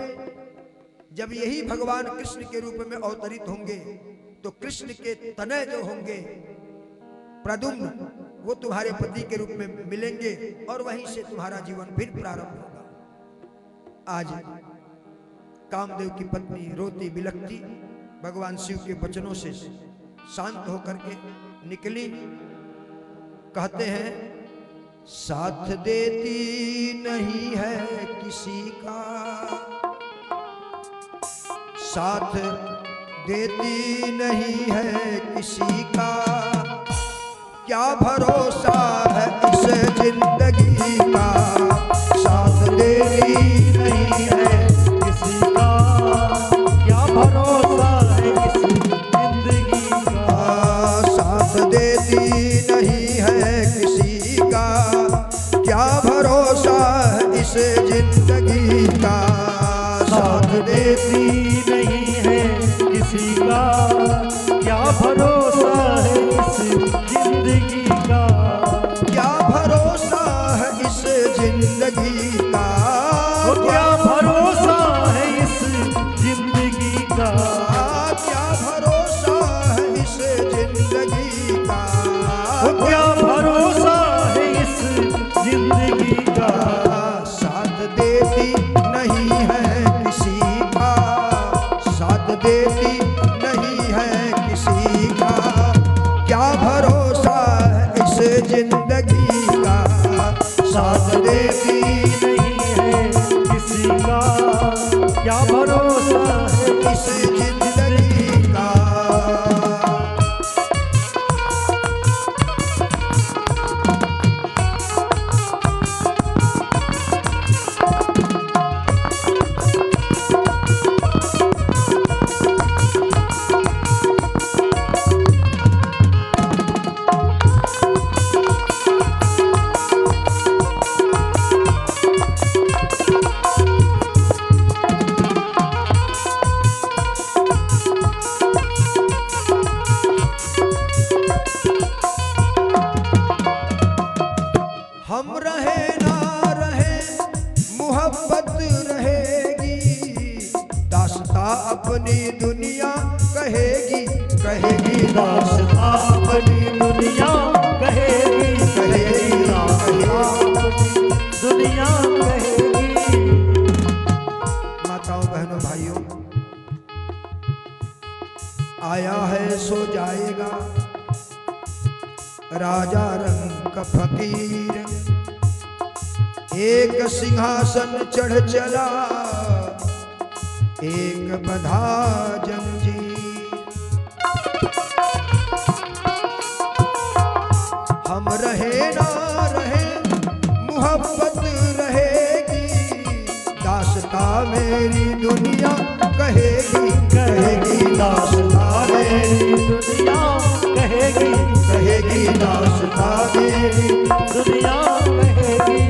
जब यही भगवान कृष्ण के रूप में अवतरित होंगे तो कृष्ण के तनय जो होंगे प्रद्युम्न, वो तुम्हारे पति के रूप में मिलेंगे और वहीं से तुम्हारा जीवन फिर प्रारंभ होगा। आज कामदेव की पत्नी रोती बिलखती भगवान शिव के वचनों से शांत होकर के निकली। कहते हैं, साथ देती नहीं है किसी का, साथ देती नहीं है किसी का, क्या भरोसा है इस जिंदगी का, साथ देती नहीं है किसी का, क्या भरोसा है इस जिंदगी का, साथ देती नहीं है किसी का, क्या भरोसा है इस जिंदगी का, साथ देती नहीं है किसी का, क्या भरोसा है इस जिंदगी का, क्या भरोसा है इस जिंदगी का, क्या भरोसा है इस जिंदगी का, क्या भरोसा है इस जिंदगी का, क्या भरोसा है इस जिंदगी का, साथ देती नहीं है किसी का, साथ देती नहीं है किसी का, क्या भरोसा है इस जिंदगी का, साथ देती नहीं है किसी का, क्या भरोसा है इस जिंदगी का। हम रहे ना रहे मोहब्बत रहेगी, दास्तां अपनी दुनिया कहेगी, कहेगी दास्तां अपनी दुनिया कहेगी, कहेगी दास्तां अपनी दुनिया कहेगी। माताओं बहनों भाइयों, आया है सो जाएगा राजा रंग का फकीर, एक सिंहासन चढ़ चला एक बंधा जंजीर, हम रहे ना रहे मोहब्बत रहेगी, दास्तां मेरी दुनिया कहेगी, कहेगी दास्तां मेरी दुनिया कहेगी, कहेगी दास्तां मेरी दुनिया कहेगी।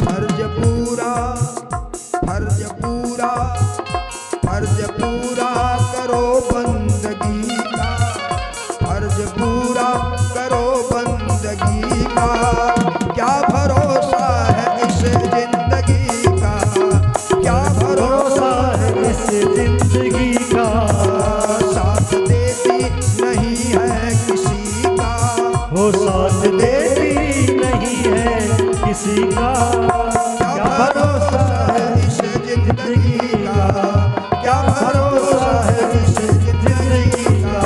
फर्ज पूरा फर्ज पूरा फर्ज पूरा करो बंदगी का, फर्ज पूरा करो बंदगी का, क्या भरोसा है इस जिंदगी का, क्या भरोसा है इस जिंदगी का, साथ देती नहीं है किसी का, वो साथ देती नहीं है किसी का, क्या भरोसा है इस जिंदगी का, क्या भरोसा है इस जिंदगी का,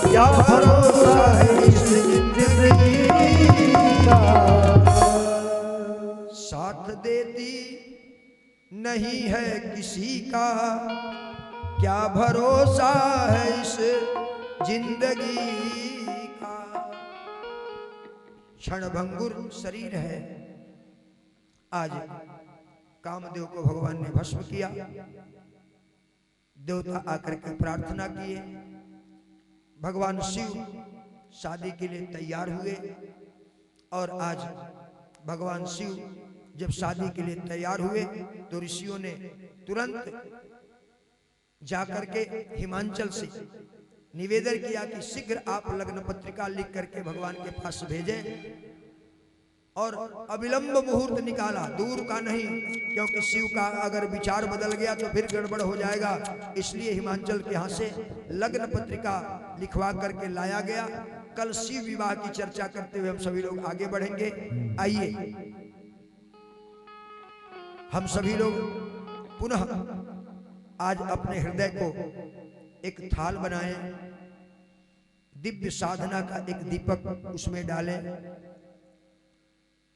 क्या भरोसा है इस जिंदगी का, साथ देती नहीं है किसी का, क्या भरोसा है इस जिंदगी का। क्षणभंगुर शरीर है, आज कामदेव को भगवान ने भस्म किया, देवता आकर के प्रार्थना किए, भगवान शिव शादी के लिए तैयार हुए, और आज भगवान शिव जब शादी के लिए तैयार हुए तो ऋषियों ने तुरंत जाकर के हिमांचल से निवेदन किया कि शीघ्र आप लग्न पत्रिका लिख करके भगवान के पास भेजें, और अविलंब मुहूर्त निकाला, दूर का नहीं, क्योंकि शिव का अगर विचार बदल गया तो फिर गड़बड़ हो जाएगा, इसलिए हिमांचल के यहाँ से लग्न पत्रिका लिखवा करके लाया गया। कल शिव विवाह की चर्चा करते हुए हम सभी लोग आगे बढ़ेंगे। आइए हम सभी लोग पुनः आज अपने हृदय को एक थाल बनाएं, दिव्य साधना का एक दीपक उसमें डालें,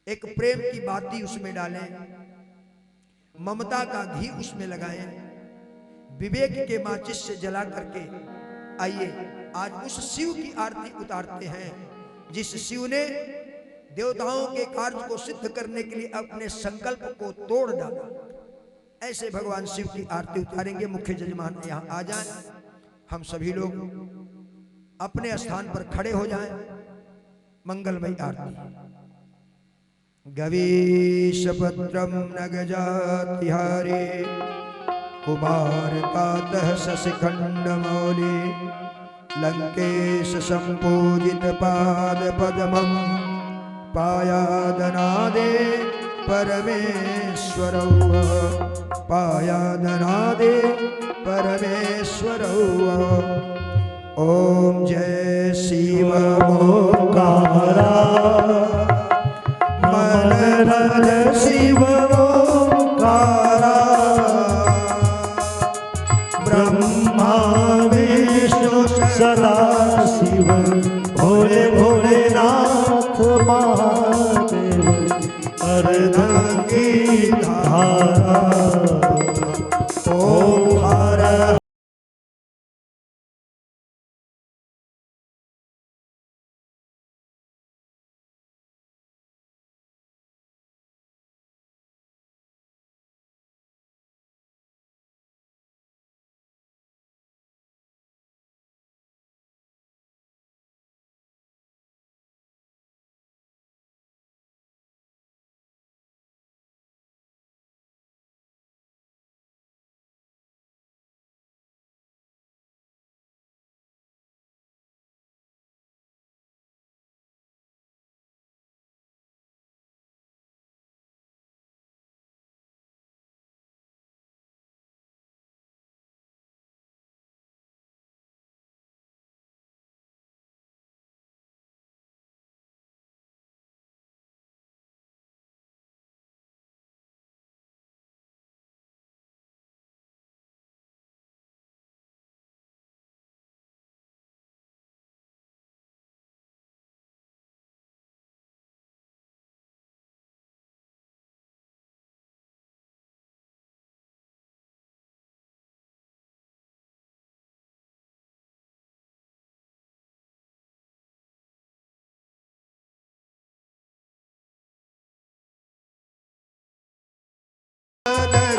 एक प्रेम की बाती उसमें डालें, ममता का घी उसमें लगाएं, विवेक के माचिस से जला करके आइए आज उस शिव की आरती उतारते हैं जिस शिव ने देवताओं के कार्य को सिद्ध करने के लिए अपने संकल्प को तोड़ डाला, ऐसे भगवान शिव की आरती उतारेंगे। मुख्य जजमान यहाँ आ जाएं, हम सभी लोग अपने स्थान पर खड़े हो जाएं। मंगलमयी आरती। गवीशपत्रम नगजातिहारे कुमार कातः शशिखंड मौली लंकेश संपूजित पाद पद्मं पायादनादे परमेश्वरौ पायादनादे परमेश्वरौ। ओम जय शिव ओंकारा मन रज शिव ओंकारा ब्रह्मा विष्णु सदा शिव भोले भोलेनाथ महादेव अर्धंगी धारा ओम हर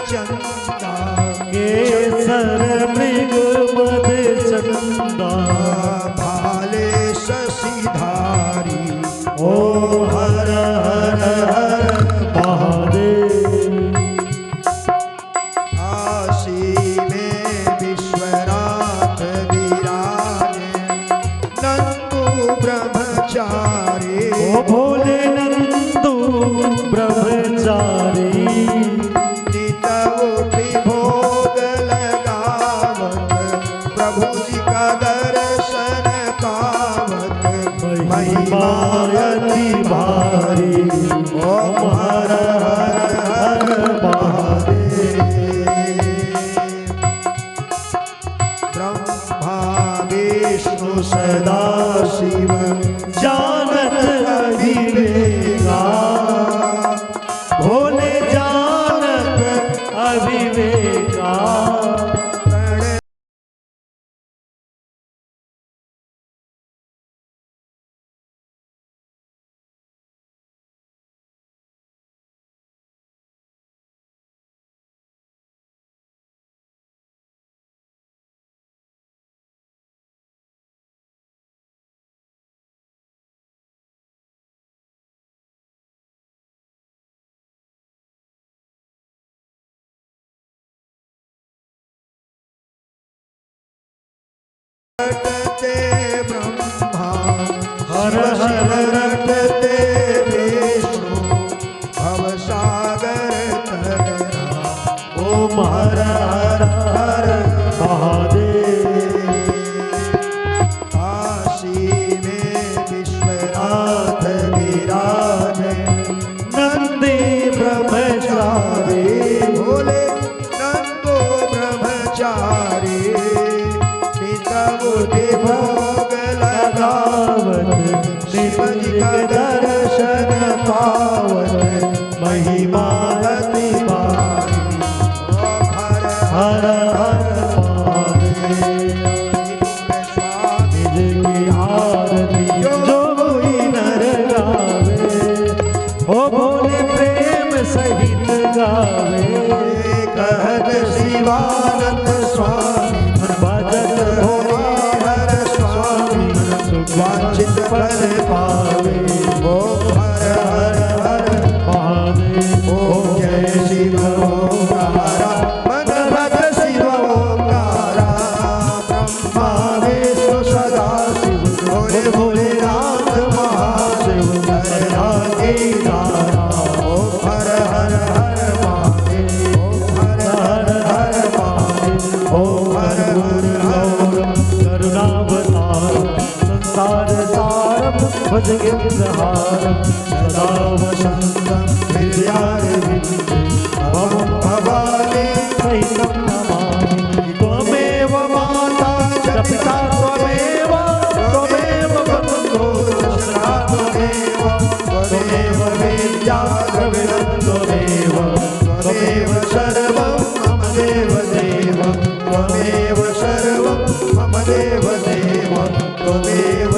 चंदा केसर मृग मद चंदा भाले शशिधारी ओम हर हर हर महादेव। काशी में विश्वनाथ विराजे नंदू ब्रह्मचारी ओ भोले नंदू ब्रह्मचारी भोग लगावत प्रभु जी का दर्शन पावत महिमा अति भारी ओम हर हर हर महादेव। ब्रह्मा विष्णु सदा शिव जानत अविवेका भोले जानत अविवेका। रटते ब्रह्मा हर हर रटते विष्णु भवसागर तरना ओम हर हर हर महादेव। काशी में विश्वनाथ विराजे नंदी ब्रह्मचारी भोले नंदो ब्रह्मचारी भोग लगावत शिव जी का दर्शन पावत महिमा अति भारी हर हर हर महादेव। स्वामी जी की आरती जो नारा ओम हर हर हर महादेव ओम हर हर हर महादेव ओम हर हर हर करुणावतारम संसार सारम भजगिरिहारम सदा वसंतं हृदयारविन्दे भवं भवानी सहितं नमामि त्वमेव माता च पिता त्वमेव त्वमेव बन्धुः सखा त्वमेव त्वमेव विद्या द्रविणं त्वमेव त्वमेव सर्वं मम देवदेव त्वमेव सर्वं मम देवदेव त्वमेव